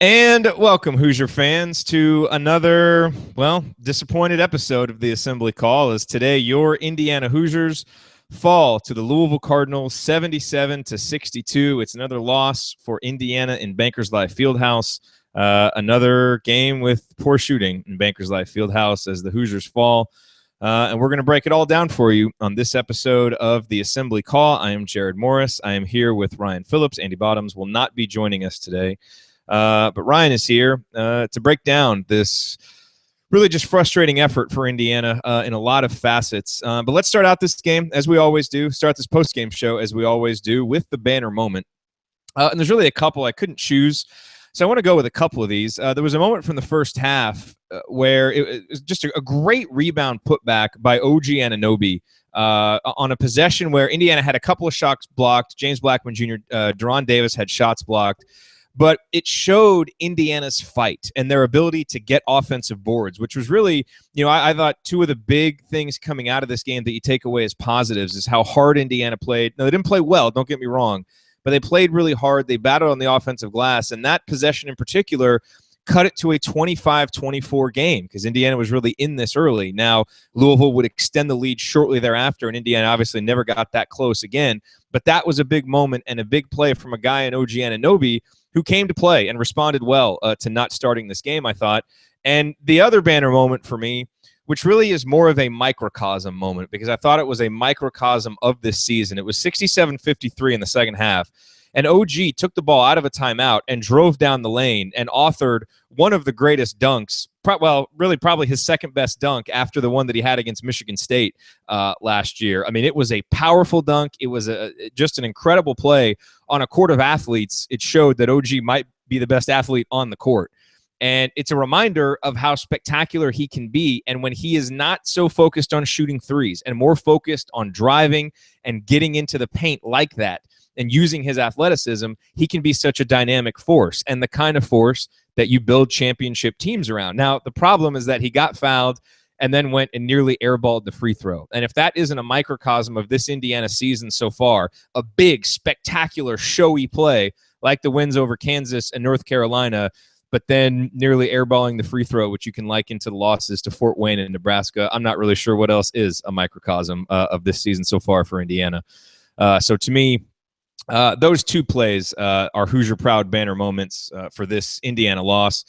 And welcome, Hoosier fans, to another, disappointed episode of the Assembly Call. As today, your Indiana Hoosiers fall to the Louisville Cardinals 77-62. It's another loss for Indiana in Bankers Life Fieldhouse. Another game with poor shooting in Bankers Life Fieldhouse as the Hoosiers fall. And we're going to break it all down for you on this episode of the Assembly Call. I am Jared Morris. I am here with Ryan Phillips. Andy Bottoms will not be joining us today. But Ryan is here to break down this really just frustrating effort for Indiana in a lot of facets. But let's start out this game, as we always do, start this post-game show, as we always do, with the banner moment. And there's really a couple I couldn't choose, so I want to go with a couple of these. There was a moment from the first half where it was just a great rebound putback by OG Anunoby on a possession where Indiana had a couple of shots blocked. James Blackman Jr., Deron Davis had shots blocked. But it showed Indiana's fight and their ability to get offensive boards, which was really, I thought two of the big things coming out of this game that you take away as positives is how hard Indiana played. No, they didn't play well, don't get me wrong, but they played really hard. They battled on the offensive glass, and that possession in particular cut it to a 25-24 game because Indiana was really in this early. Now, Louisville would extend the lead shortly thereafter, and Indiana obviously never got that close again. But that was a big moment and a big play from a guy in OG Anunoby who came to play and responded well to not starting this game, I thought. And the other banner moment for me, which really is more of a microcosm moment because I thought it was a microcosm of this season. It was 67-53 in the second half. And OG took the ball out of a timeout and drove down the lane and authored one of the greatest dunks, probably his second best dunk after the one that he had against Michigan State last year. I mean, it was a powerful dunk. It was just an incredible play on a court of athletes. It showed that OG might be the best athlete on the court. And it's a reminder of how spectacular he can be. And when he is not so focused on shooting threes and more focused on driving and getting into the paint like that, and using his athleticism, he can be such a dynamic force and the kind of force that you build championship teams around. Now, the problem is that he got fouled and then went and nearly airballed the free throw. And if that isn't a microcosm of this Indiana season so far, a big, spectacular, showy play like the wins over Kansas and North Carolina, but then nearly airballing the free throw, which you can liken to the losses to Fort Wayne and Nebraska, I'm not really sure what else is a microcosm of this season so far for Indiana. So to me, those two plays are Hoosier Proud banner moments for this Indiana loss.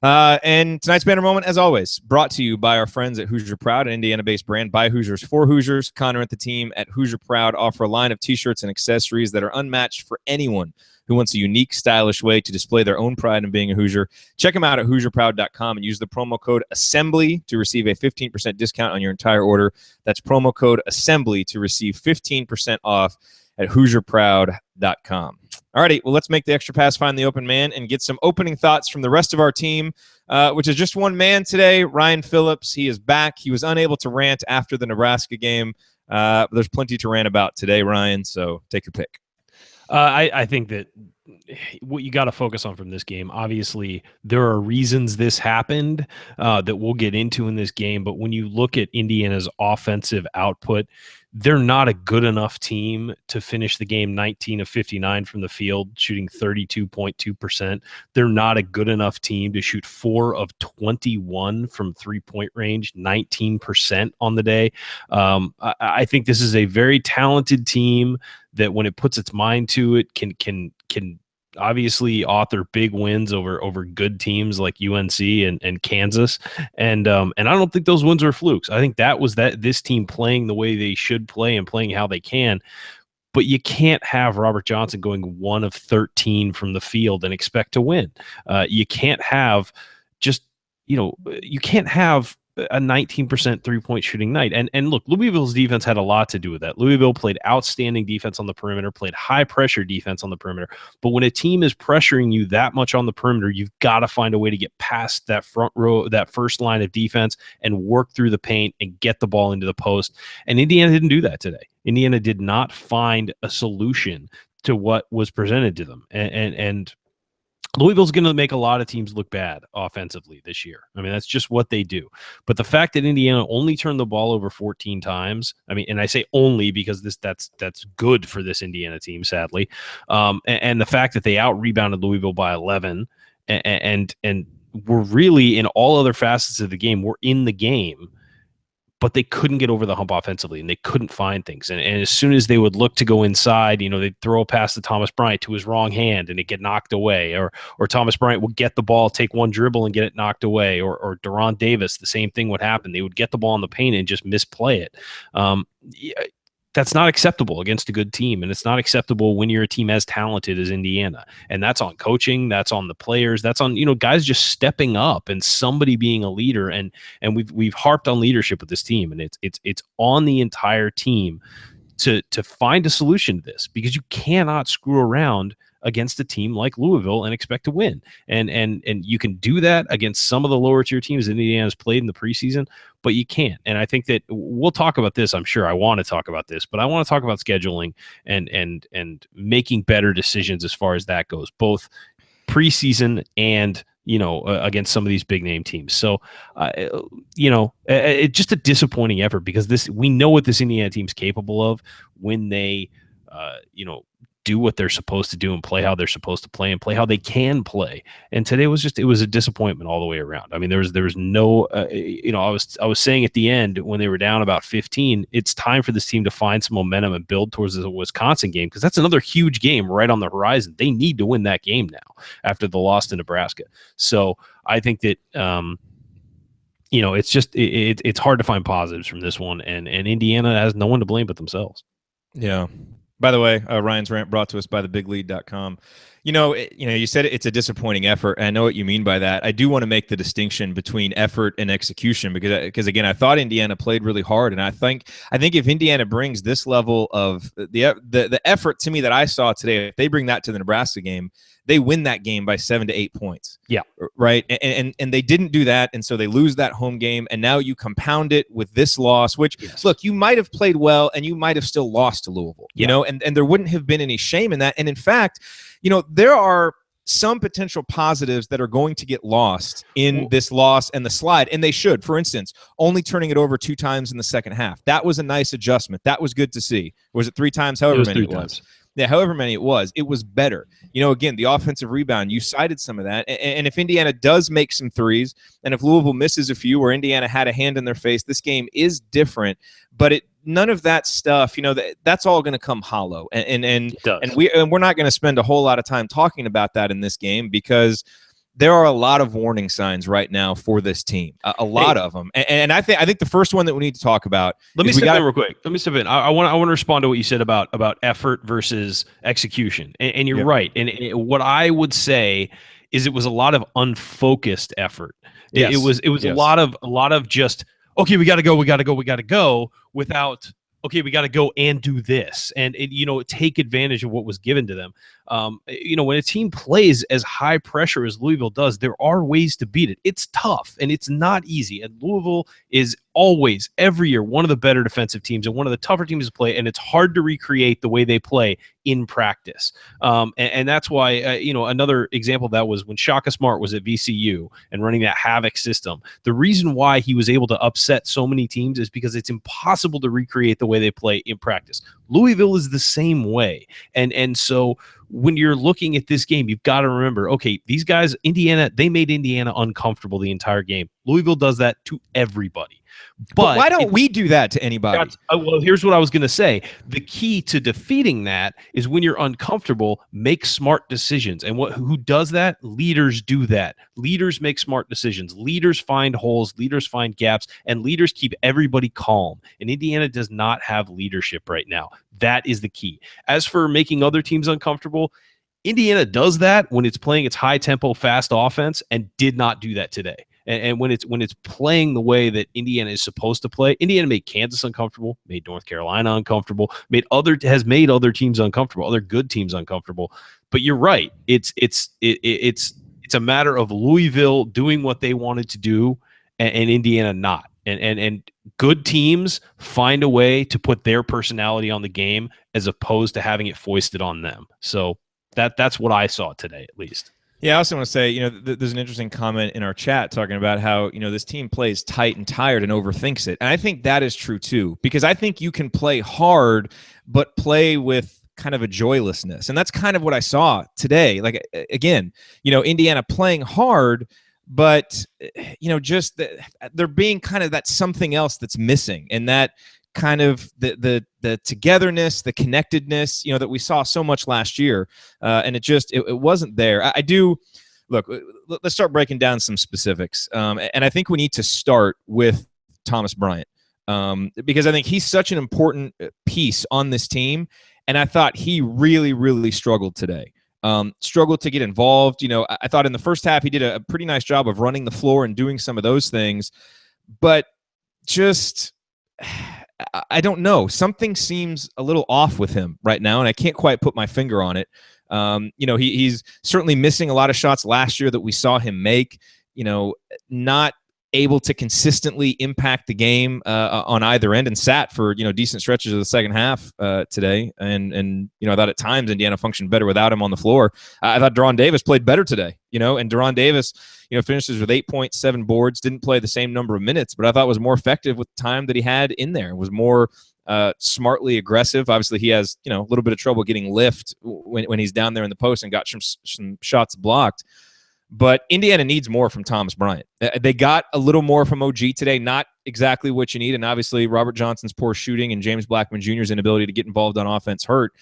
And tonight's banner moment, as always, brought to you by our friends at Hoosier Proud, an Indiana-based brand by Hoosiers for Hoosiers. Connor and the team at Hoosier Proud offer a line of T-shirts and accessories that are unmatched for anyone who wants a unique, stylish way to display their own pride in being a Hoosier. Check them out at HoosierProud.com and use the promo code ASSEMBLY to receive a 15% discount on your entire order. That's promo code ASSEMBLY to receive 15% off at HoosierProud.com. All righty, well, let's make the extra pass, find the open man, and get some opening thoughts from the rest of our team, which is just one man today, Ryan Phillips. He is back. He was unable to rant after the Nebraska game. But there's plenty to rant about today, Ryan, so take your pick. I think that what you got to focus on from this game, obviously, there are reasons this happened that we'll get into in this game. But when you look at Indiana's offensive output, they're not a good enough team to finish the game 19 of 59 from the field, shooting 32.2%. They're not a good enough team to shoot 4 of 21 from three-point range, 19% on the day. I think this is a very talented team that when it puts its mind to it can obviously author big wins over good teams like UNC and Kansas. And I don't think those wins were flukes. I think that was this team playing the way they should play and playing how they can. But you can't have Robert Johnson going 1 of 13 from the field and expect to win. You can't have you can't have a 19% three-point shooting night. And look, Louisville's defense had a lot to do with that. Louisville played outstanding defense on the perimeter, played high-pressure defense on the perimeter. But when a team is pressuring you that much on the perimeter, you've got to find a way to get past that front row, that first line of defense, and work through the paint and get the ball into the post. And Indiana didn't do that today. Indiana did not find a solution to what was presented to them. And Louisville's going to make a lot of teams look bad offensively this year. I mean, that's just what they do. But the fact that Indiana only turned the ball over 14 times, I mean, and I say only because that's good for this Indiana team, sadly. And the fact that they out-rebounded Louisville by 11 and we're really in all other facets of the game. We're in the game, but they couldn't get over the hump offensively, and they couldn't find things. And as soon as they would look to go inside, they'd throw a pass to Thomas Bryant to his wrong hand, and it get knocked away. Or Thomas Bryant would get the ball, take one dribble, and get it knocked away. Or Deron Davis, the same thing would happen. They would get the ball in the paint and just misplay it. That's not acceptable against a good team, and it's not acceptable when you're a team as talented as Indiana. And that's on coaching, that's on the players, that's on guys just stepping up and somebody being a leader. And we've harped on leadership with this team, and it's on the entire team to find a solution to this, because you cannot screw around against a team like Louisville and expect to win. And you can do that against some of the lower tier teams that Indiana's played in the preseason, but you can't. And I think that we'll talk about this. I'm sure I want to talk about this, but I want to talk about scheduling and making better decisions as far as that goes, both preseason and against some of these big name teams. So, it's just a disappointing effort, because we know what this Indiana team's capable of when they, do what they're supposed to do and play how they're supposed to play and play how they can play. And today was a disappointment all the way around. I mean, there was no, I was saying at the end when they were down about 15, it's time for this team to find some momentum and build towards the Wisconsin game, because that's another huge game right on the horizon. They need to win that game now after the loss to Nebraska. So I think that, it's just, it's hard to find positives from this one, and Indiana has no one to blame but themselves. Yeah. By the way, Ryan's rant brought to us by thebiglead.com. You said it's a disappointing effort, and I know what you mean by that. I do want to make the distinction between effort and execution, because again, I thought Indiana played really hard, and I think if Indiana brings this level of the effort to me that I saw today, if they bring that to the Nebraska game, they win that game by 7 to 8 points. Yeah. Right. And they didn't do that. And so they lose that home game. And now you compound it with this loss, which, look, you might have played well and you might have still lost to Louisville, and there wouldn't have been any shame in that. And in fact, there are some potential positives that are going to get lost in this loss and the slide, and they should. For instance, only turning it over 2 times in the second half. That was a nice adjustment. That was good to see. Was it 3 times? However many it was. Yeah, however many it was better. Again, the offensive rebound, you cited some of that. And if Indiana does make some threes, and if Louisville misses a few, or Indiana had a hand in their face, this game is different. But none of that stuff, that's all going to come hollow. And we're not going to spend a whole lot of time talking about that in this game, because there are a lot of warning signs right now for this team, a lot of them. And I think the first one that we need to talk about. Let me step in real quick. I want to respond to what you said about effort versus execution. And you're right. And what I would say is it was a lot of unfocused effort. It was a lot of just, okay, we got to go without, okay, we got to go and do this and take advantage of what was given to them. When a team plays as high pressure as Louisville does, there are ways to beat it. It's tough and it's not easy. And Louisville is always, every year, one of the better defensive teams and one of the tougher teams to play. And it's hard to recreate the way they play in practice. And that's why, another example of that was when Shaka Smart was at VCU and running that Havoc system. The reason why he was able to upset so many teams is because it's impossible to recreate the way they play in practice. Louisville is the same way. And so when you're looking at this game, you've got to remember, okay, these guys, Indiana, they made Indiana uncomfortable the entire game. Louisville does that to everybody. But why don't we do that to anybody? Well, here's what I was going to say. The key to defeating that is when you're uncomfortable, make smart decisions. And who does that? Leaders do that. Leaders make smart decisions. Leaders find holes. Leaders find gaps. And leaders keep everybody calm. And Indiana does not have leadership right now. That is the key. As for making other teams uncomfortable, Indiana does that when it's playing its high-tempo, fast offense, and did not do that today. And when it's playing the way that Indiana is supposed to play, Indiana made Kansas uncomfortable, made North Carolina uncomfortable, has made other teams uncomfortable, other good teams uncomfortable. But you're right. It's a matter of Louisville doing what they wanted to do and Indiana not. And good teams find a way to put their personality on the game as opposed to having it foisted on them. So that's what I saw today, at least. Yeah, I also want to say, there's an interesting comment in our chat talking about how, this team plays tight and tired and overthinks it. And I think that is true too, because I think you can play hard, but play with kind of a joylessness. And that's kind of what I saw today. Like, again, Indiana playing hard, but, just they're being kind of that something else that's missing. And that kind of the togetherness, the connectedness, that we saw so much last year. And it wasn't there. I do. Look, let's start breaking down some specifics. And I think we need to start with Thomas Bryant. Because I think he's such an important piece on this team. And I thought he really, really struggled today. Struggled to get involved. I thought in the first half he did a pretty nice job of running the floor and doing some of those things. But just, I don't know. Something seems a little off with him right now, and I can't quite put my finger on it. He's certainly missing a lot of shots last year that we saw him make. Not able to consistently impact the game on either end, and sat for decent stretches of the second half today. And I thought at times Indiana functioned better without him on the floor. I thought Deron Davis played better today. And Deron Davis finishes with 8.7 boards. Didn't play the same number of minutes, but I thought was more effective with the time that he had in there. Was more smartly aggressive. Obviously, he has a little bit of trouble getting lift when he's down there in the post and got some shots blocked. But Indiana needs more from Thomas Bryant. They got a little more from OG today, not exactly what you need. And obviously, Robert Johnson's poor shooting and James Blackman Jr.'s inability to get involved on offense hurt.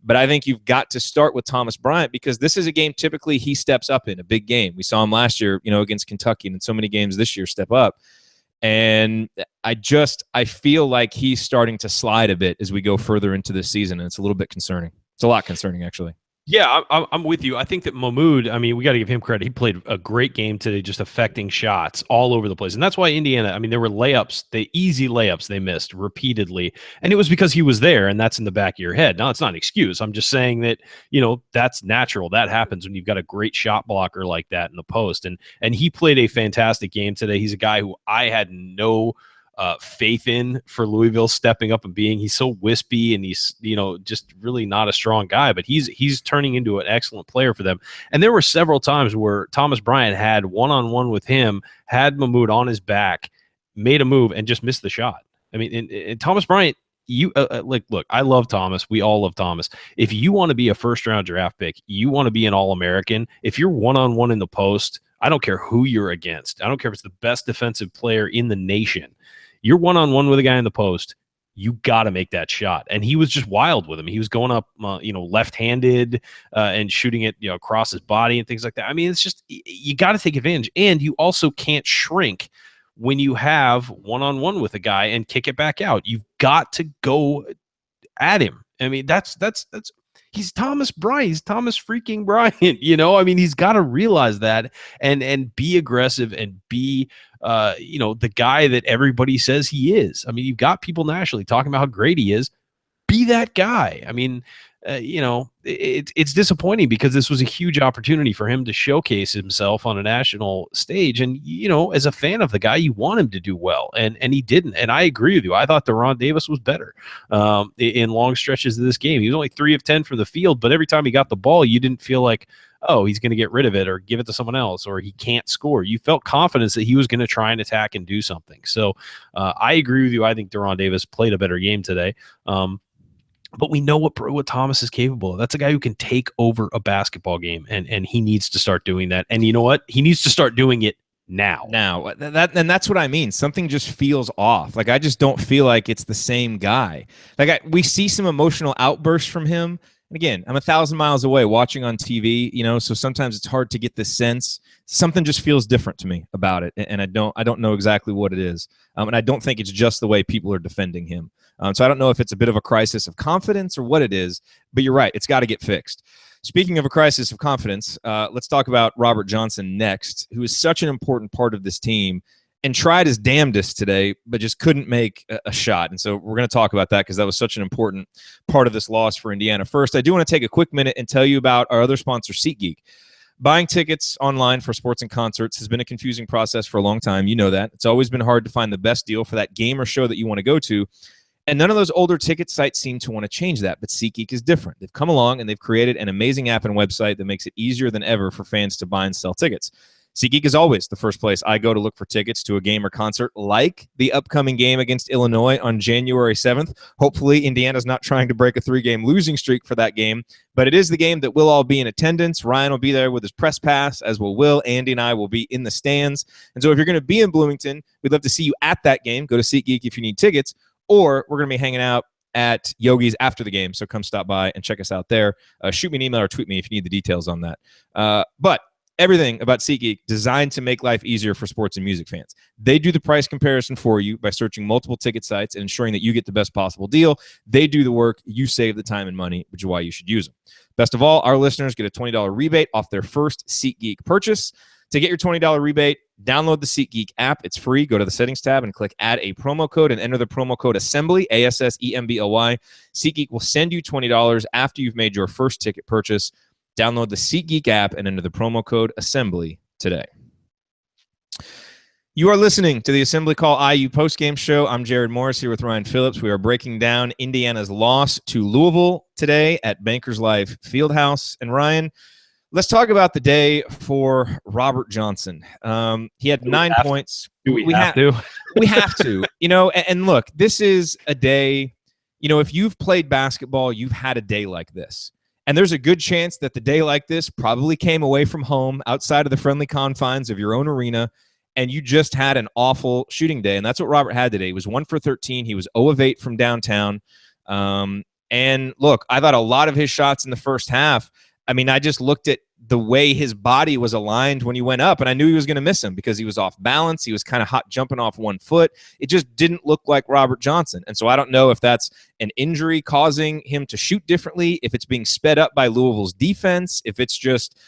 But I think you've got to start with Thomas Bryant, because this is a game typically he steps up in, a big game. We saw him last year, against Kentucky, and in so many games this year step up. And I feel like he's starting to slide a bit as we go further into this season, and it's a little bit concerning. It's a lot concerning, actually. Yeah, I'm with you. I think that Mahmoud, we got to give him credit. He played a great game today, just affecting shots all over the place. And that's why Indiana, there were layups, the easy layups they missed repeatedly. And it was because he was there, and that's in the back of your head. Now, it's not an excuse. I'm just saying that, that's natural. That happens when you've got a great shot blocker like that in the post. And he played a fantastic game today. He's a guy who I had no faith in for Louisville stepping up and he's so wispy, and he's just really not a strong guy, but he's turning into an excellent player for them. And there were several times where Thomas Bryant had one-on-one with him, had Mahmoud on his back, made a move, and just missed the shot. And Thomas Bryant, look, I love Thomas. We all love Thomas. If you want to be a first-round draft pick, you want to be an All-American, if you're one-on-one in the post, I don't care who you're against. I don't care if it's the best defensive player in the nation. You're one-on-one with a guy in the post, you got to make that shot. And he was just wild with him. He was going up, left-handed and shooting it, across his body and things like that. It's just, you got to take advantage. And you also can't shrink when you have one-on-one with a guy and kick it back out. You've got to go at him. That's he's Thomas Bryant. He's Thomas freaking Bryant. He's got to realize that and be aggressive and be the guy that everybody says he is. You've got people nationally talking about how great he is. Be that guy. It's disappointing, because this was a huge opportunity for him to showcase himself on a national stage. And, as a fan of the guy, you want him to do well. And he didn't. And I agree with you. I thought Deron Davis was better in long stretches of this game. He was only 3 of 10 from the field, but every time he got the ball, you didn't feel like, oh, he's going to get rid of it or give it to someone else, or he can't score. You felt confidence that he was going to try and attack and do something. So I agree with you. I think Deron Davis played a better game today. But we know what Thomas is capable of. That's a guy who can take over a basketball game, and he needs to start doing that. And you know what? He needs to start doing it now. That's what I mean. Something just feels off. Like, I just don't feel like it's the same guy. We see some emotional outbursts from him. And again, I'm 1,000 miles away watching on TV, so sometimes it's hard to get this sense. Something just feels different to me about it, and I don't know exactly what it is. And I don't think it's just the way people are defending him. So I don't know if it's a bit of a crisis of confidence or what it is, but you're right. It's got to get fixed. Speaking of a crisis of confidence, let's talk about Robert Johnson next, who is such an important part of this team and tried his damnedest today, but just couldn't make a shot. And so we're going to talk about that, because that was such an important part of this loss for Indiana. First, I do want to take a quick minute and tell you about our other sponsor, SeatGeek. Buying tickets online for sports and concerts has been a confusing process for a long time. You know that. It's always been hard to find the best deal for that game or show that you want to go to. And none of those older ticket sites seem to want to change that, but SeatGeek is different. They've come along and they've created an amazing app and website that makes it easier than ever for fans to buy and sell tickets. SeatGeek is always the first place I go to look for tickets to a game or concert, like the upcoming game against Illinois on January 7th. Hopefully, Indiana's not trying to break a 3-game losing streak for that game, but it is the game that we'll all be in attendance. Ryan will be there with his press pass, as will. Andy and I will be in the stands. And so if you're going to be in Bloomington, we'd love to see you at that game. Go to SeatGeek if you need tickets, or we're going to be hanging out at Yogi's after the game, so come stop by and check us out there. Shoot me an email or tweet me if you need the details on that. But everything about SeatGeek designed to make life easier for sports and music fans. They do the price comparison for you by searching multiple ticket sites and ensuring that you get the best possible deal. They do the work. You save the time and money, which is why you should use them. Best of all, our listeners get a $20 rebate off their first SeatGeek purchase. To get your $20 rebate, download the SeatGeek app. It's free. Go to the settings tab and click add a promo code and enter the promo code ASSEMBLY, ASSEMBLY. SeatGeek will send you $20 after you've made your first ticket purchase. Download the SeatGeek app and enter the promo code ASSEMBLY today. You are listening to the Assembly Call IU postgame show. I'm Jared Morris here with Ryan Phillips. We are breaking down Indiana's loss to Louisville today at Bankers Life Fieldhouse. And Ryan, let's talk about the day for Robert Johnson. He had 9 points. Do we have to? We have to. And look, this is a day, if you've played basketball, you've had a day like this. And there's a good chance that the day like this probably came away from home outside of the friendly confines of your own arena, and you just had an awful shooting day. And that's what Robert had today. He was 1 for 13. He was 0 of 8 from downtown. And look, I thought a lot of his shots in the first half, I just looked at the way his body was aligned when he went up, and I knew he was going to miss him because he was off balance. He was kind of hot jumping off 1 foot. It just didn't look like Robert Johnson. And so I don't know if that's an injury causing him to shoot differently, if it's being sped up by Louisville's defense, if it's just,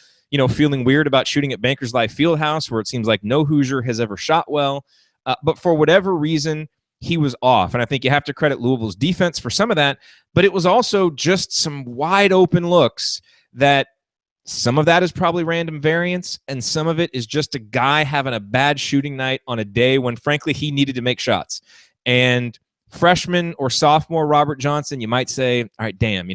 feeling weird about shooting at Bankers Life Fieldhouse where it seems like no Hoosier has ever shot well. But for whatever reason, he was off. And I think you have to credit Louisville's defense for some of that, but it was also just some wide open looks that some of that is probably random variance, and some of it is just a guy having a bad shooting night on a day when, frankly, he needed to make shots. And freshman or sophomore Robert Johnson, you might say, all right, damn,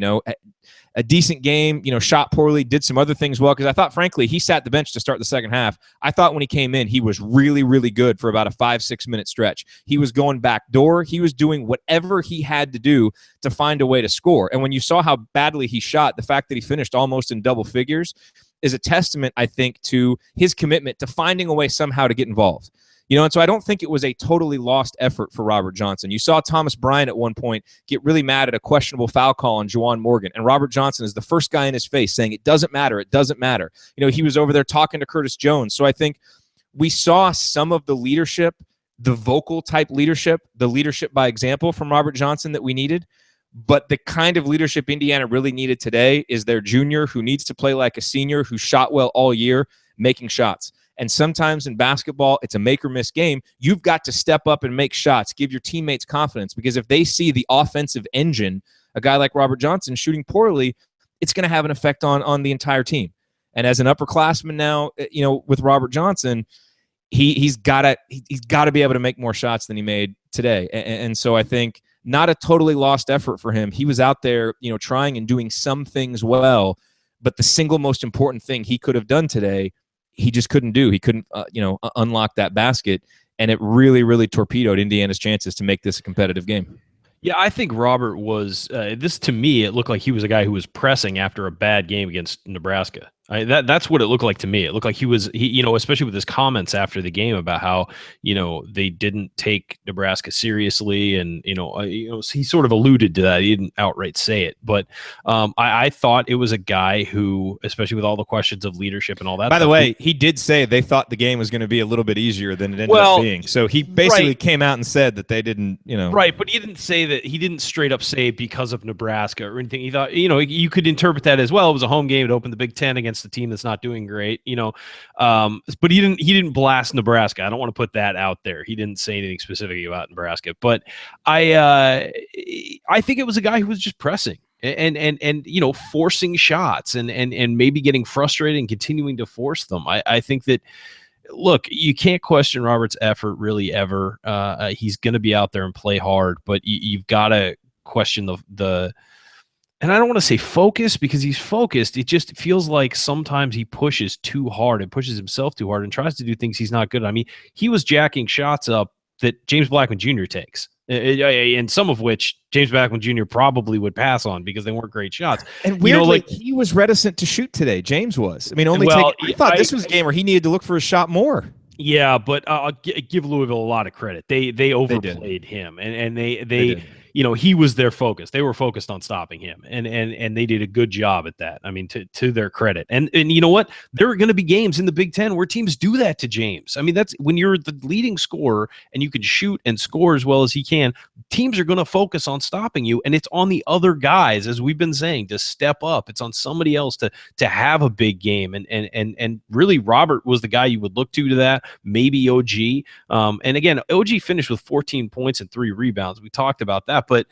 a decent game, shot poorly, did some other things well, because I thought, frankly, he sat the bench to start the second half. I thought when he came in, he was really, really good for about a 5-6 minute stretch. He was going back door. He was doing whatever he had to do to find a way to score. And when you saw how badly he shot, the fact that he finished almost in double figures is a testament, I think, to his commitment to finding a way somehow to get involved. And so I don't think it was a totally lost effort for Robert Johnson. You saw Thomas Bryant at one point get really mad at a questionable foul call on Juwan Morgan, and Robert Johnson is the first guy in his face saying, it doesn't matter, it doesn't matter. He was over there talking to Curtis Jones. So I think we saw some of the leadership, the vocal type leadership, the leadership by example from Robert Johnson that we needed. But the kind of leadership Indiana really needed today is their junior who needs to play like a senior, who shot well all year, making shots. And sometimes in basketball, it's a make or miss game. You've got to step up and make shots, give your teammates confidence, because if they see the offensive engine, a guy like Robert Johnson shooting poorly, it's going to have an effect on the entire team. And as an upperclassman now, with Robert Johnson, he's got to be able to make more shots than he made today. And so I think not a totally lost effort for him. He was out there, trying and doing some things well, but the single most important thing he could have done today, he just couldn't do. He couldn't, unlock that basket, and it really, really torpedoed Indiana's chances to make this a competitive game. Yeah, I think Robert was this to me. It looked like he was a guy who was pressing after a bad game against Nebraska. That's what it looked like to me. It looked like he was, especially with his comments after the game about how they didn't take Nebraska seriously, and he sort of alluded to that. He didn't outright say it, but I thought it was a guy who, especially with all the questions of leadership and all that. By the way, he did say they thought the game was going to be a little bit easier than it ended up being. So he basically came out and said that they didn't, Right, but he didn't say that. He didn't straight up say because of Nebraska or anything. He thought, you could interpret that as, well, it was a home game. It opened the Big Ten against the team that's not doing great, but he didn't blast Nebraska. I don't want to put that out there. He didn't say anything specific about Nebraska, but I think it was a guy who was just pressing and forcing shots and maybe getting frustrated and continuing to force them. I think that, look, you can't question Robert's effort really ever. He's going to be out there and play hard, but you've got to question the and I don't want to say focus because he's focused. It just feels like sometimes he pushes too hard and pushes himself too hard and tries to do things he's not good at. I mean, he was jacking shots up that James Blackman Jr. takes, and some of which James Blackman Jr. probably would pass on because they weren't great shots. And weirdly, he was reticent to shoot today. James was. I mean, I thought this was a game where he needed to look for a shot more. Yeah, but I'll give Louisville a lot of credit. They overplayed him, and they he was their focus. They were focused on stopping him, and they did a good job at that. I mean, to their credit. And you know what? There are going to be games in the Big Ten where teams do that to James. I mean, that's when you're the leading scorer and you can shoot and score as well as he can. Teams are going to focus on stopping you, and it's on the other guys, as we've been saying, to step up. It's on somebody else to have a big game, and really Robert was the guy you would look to that. Maybe OG. And again, OG finished with 14 points and 3 rebounds. We talked about that, but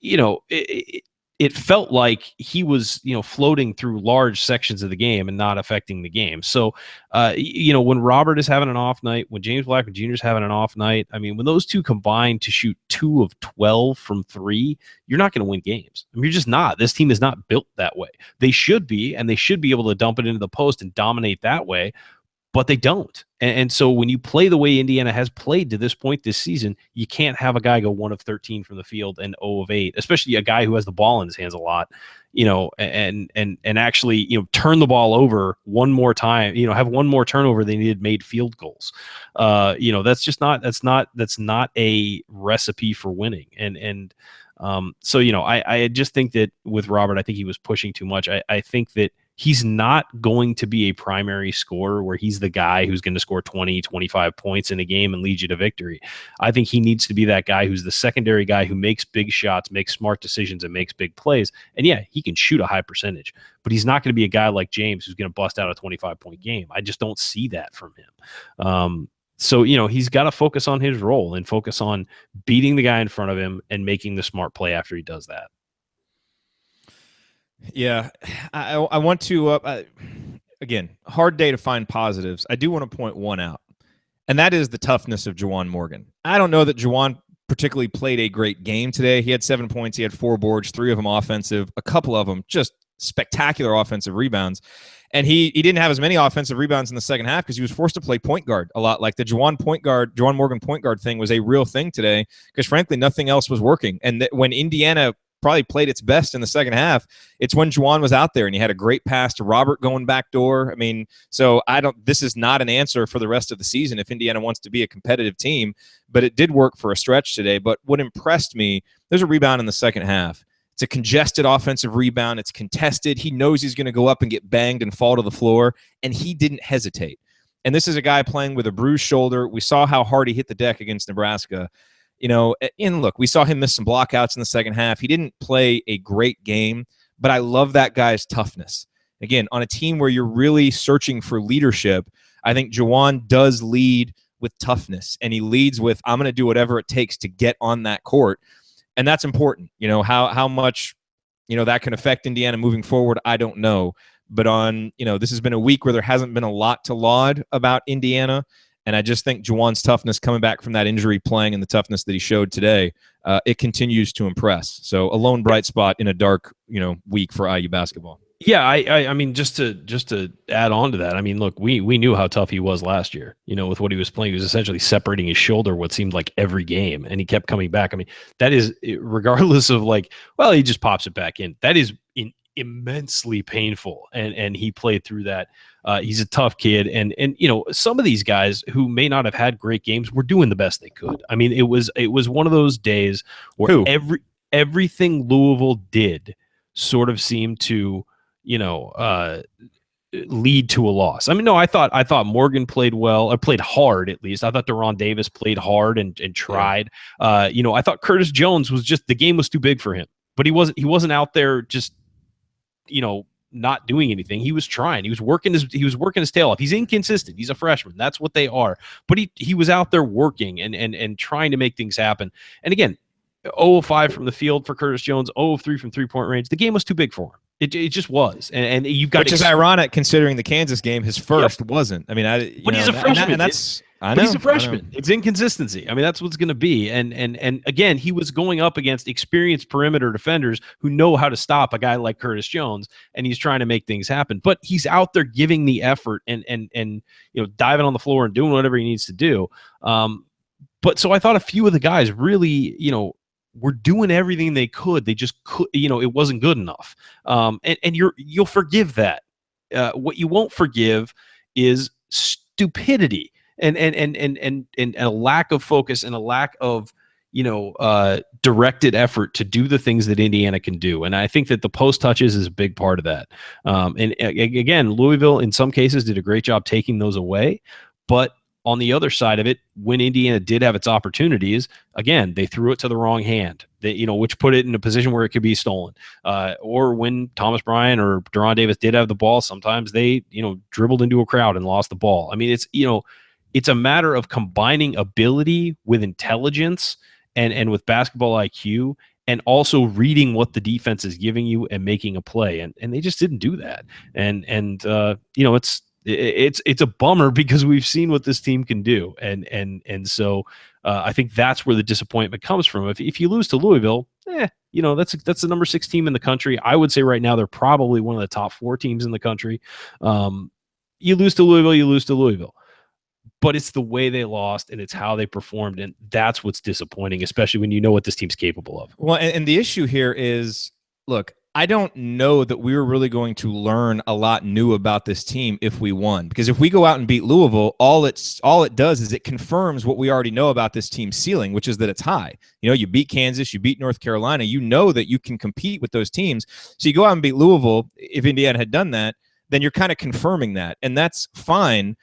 it felt like he was, floating through large sections of the game and not affecting the game. So, when Robert is having an off night, when James Blackman Jr. is having an off night, I mean, when those two combine to shoot 2 of 12 from 3, you're not going to win games. I mean, you're just not. This team is not built that way. They should be, and they should be able to dump it into the post and dominate that way. But they don't. And so when you play the way Indiana has played to this point this season, you can't have a guy go 1 of 13 from the field and 0 of 8, especially a guy who has the ball in his hands a lot, and actually, turn the ball over one more time, have one more turnover than he had made field goals. That's not a recipe for winning. So, I just think that with Robert, I think he was pushing too much. I think that he's not going to be a primary scorer where he's the guy who's going to score 20, 25 points in a game and lead you to victory. I think he needs to be that guy who's the secondary guy who makes big shots, makes smart decisions, and makes big plays. And yeah, he can shoot a high percentage, but he's not going to be a guy like James who's going to bust out a 25-point game. I just don't see that from him. So, he's got to focus on his role and focus on beating the guy in front of him and making the smart play after he does that. Yeah, I want to, again, hard day to find positives. I do want to point one out, and that is the toughness of Juwan Morgan. I don't know that Juwan particularly played a great game today. He had 7 points. He had 4 boards, 3 of them offensive, a couple of them just spectacular offensive rebounds. And he didn't have as many offensive rebounds in the second half because he was forced to play point guard a lot. Like the Juwan Morgan point guard thing was a real thing today because, frankly, nothing else was working. And when Indiana probably played its best in the second half, it's when Juwan was out there and he had a great pass to Robert going backdoor. I mean, so this is not an answer for the rest of the season if Indiana wants to be a competitive team, but it did work for a stretch today. But what impressed me, there's a rebound in the second half. It's a congested offensive rebound. It's contested. He knows he's going to go up and get banged and fall to the floor, and he didn't hesitate. And this is a guy playing with a bruised shoulder. We saw how hard he hit the deck against Nebraska. And look, we saw him miss some blockouts in the second half. He didn't play a great game, but I love that guy's toughness. Again, on a team where you're really searching for leadership, I think Juwan does lead with toughness, and he leads with, I'm going to do whatever it takes to get on that court. And that's important. How much, that can affect Indiana moving forward, I don't know. But this has been a week where there hasn't been a lot to laud about Indiana. And I just think Juwan's toughness coming back from that injury, playing, and the toughness that he showed today, it continues to impress. So a lone bright spot in a dark, week for IU basketball. Yeah, I mean, just to add on to that, I mean, look, we knew how tough he was last year. With what he was playing, he was essentially separating his shoulder what seemed like every game, and he kept coming back. I mean, that is, regardless of he just pops it back in. That is immensely painful, and he played through that. He's a tough kid, and some of these guys who may not have had great games were doing the best they could. I mean, it was one of those days where everything Louisville did sort of seemed to lead to a loss. I mean, no, I thought Morgan played well, or played hard at least. I thought Deron Davis played hard and tried. Yeah. I thought Curtis Jones was the game was too big for him, but he wasn't out there just not doing anything. He was trying. He was working his tail off. He's inconsistent. He's a freshman. That's what they are. But he was out there working and trying to make things happen. And again, 0 of 5 from the field for Curtis Jones, 0 of 3 from 3-point range. The game was too big for him. It just was, and you've got, which is ironic considering the Kansas game, his first wasn't. I mean, but he's a freshman, and that's I But know. he's a freshman. It's inconsistency. I mean, that's what's going to be. And again, he was going up against experienced perimeter defenders who know how to stop a guy like Curtis Jones, and he's trying to make things happen. But he's out there giving the effort and diving on the floor and doing whatever he needs to do. But so I thought a few of the guys really, were doing everything they could. They just could, it wasn't good enough. And you'll forgive that. What you won't forgive is stupidity and a lack of focus and a lack of directed effort to do the things that Indiana can do. And I think that the post touches is a big part of that. And again, Louisville in some cases did a great job taking those away, but on the other side of it, when Indiana did have its opportunities, again, they threw it to the wrong hand, which put it in a position where it could be stolen. Or when Thomas Bryant or Deron Davis did have the ball, sometimes they, dribbled into a crowd and lost the ball. I mean, it's a matter of combining ability with intelligence and with basketball IQ, and also reading what the defense is giving you and making a play. And they just didn't do that. And it's a bummer because we've seen what this team can do. And so I think that's where the disappointment comes from. If you lose to Louisville, that's the number 6 team in the country. I would say right now they're probably one of the top 4 teams in the country. You lose to Louisville. But it's the way they lost and it's how they performed. And that's what's disappointing, especially when you know what this team's capable of. Well, and the issue here is, look, I don't know that we were really going to learn a lot new about this team if we won. Because if we go out and beat Louisville, all it does is it confirms what we already know about this team's ceiling, which is that it's high. You beat Kansas, you beat North Carolina, you know that you can compete with those teams. So you go out and beat Louisville. If Indiana had done that, then you're kind of confirming that. And that's fine.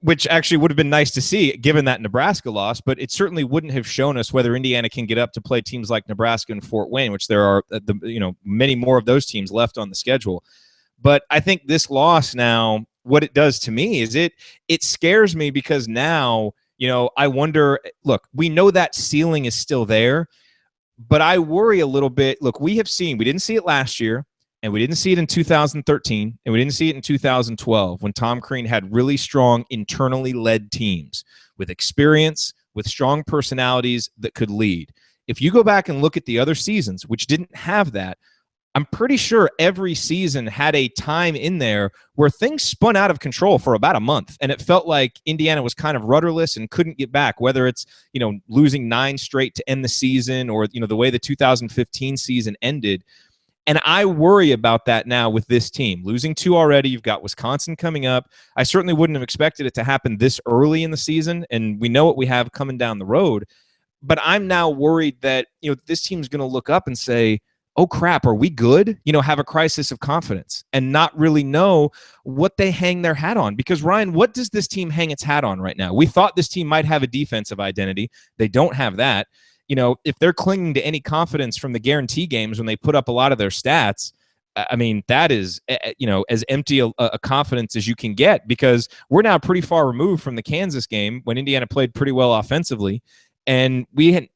Which actually would have been nice to see given that Nebraska loss, but it certainly wouldn't have shown us whether Indiana can get up to play teams like Nebraska and Fort Wayne, which there are many more of those teams left on the schedule. But I think this loss now, what it does to me is it scares me because now, I wonder, look, we know that ceiling is still there, but I worry a little bit. Look, we didn't see it last year. And we didn't see it in 2013, and we didn't see it in 2012 when Tom Crean had really strong internally led teams with experience, with strong personalities that could lead. If you go back and look at the other seasons, which didn't have that, I'm pretty sure every season had a time in there where things spun out of control for about a month, and it felt like Indiana was kind of rudderless and couldn't get back, whether it's, losing 9 straight to end the season or, the way the 2015 season ended. And I worry about that now with this team. Losing 2 already, you've got Wisconsin coming up. I certainly wouldn't have expected it to happen this early in the season, and we know what we have coming down the road. But I'm now worried that this team's going to look up and say, oh, crap, are we good? Have a crisis of confidence and not really know what they hang their hat on. Because, Ryan, what does this team hang its hat on right now? We thought this team might have a defensive identity. They don't have that. If they're clinging to any confidence from the guarantee games when they put up a lot of their stats, I mean, that is, as empty a confidence as you can get, because we're now pretty far removed from the Kansas game when Indiana played pretty well offensively. And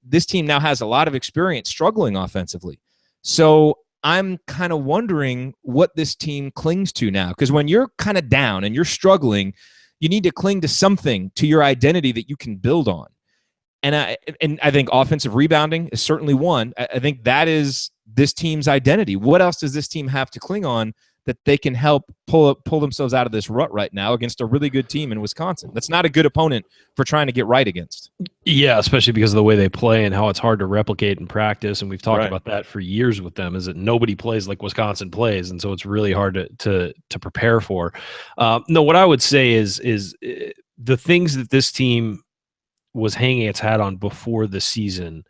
this team now has a lot of experience struggling offensively. So I'm kind of wondering what this team clings to now, because when you're kind of down and you're struggling, you need to cling to something, to your identity that you can build on. And I think offensive rebounding is certainly one. I think that is this team's identity. What else does this team have to cling on that they can help pull themselves out of this rut right now against a really good team in Wisconsin? That's not a good opponent for trying to get right against. Yeah, especially because of the way they play and how it's hard to replicate in practice. And we've talked about that for years with them, is that nobody plays like Wisconsin plays. And so it's really hard to prepare for. No, what I would say is the things that this team was hanging its hat on before the season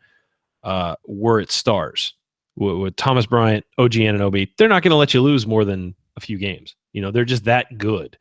were its stars. With Thomas Bryant, OG Anunoby, they're not going to let you lose more than a few games. They're just that good.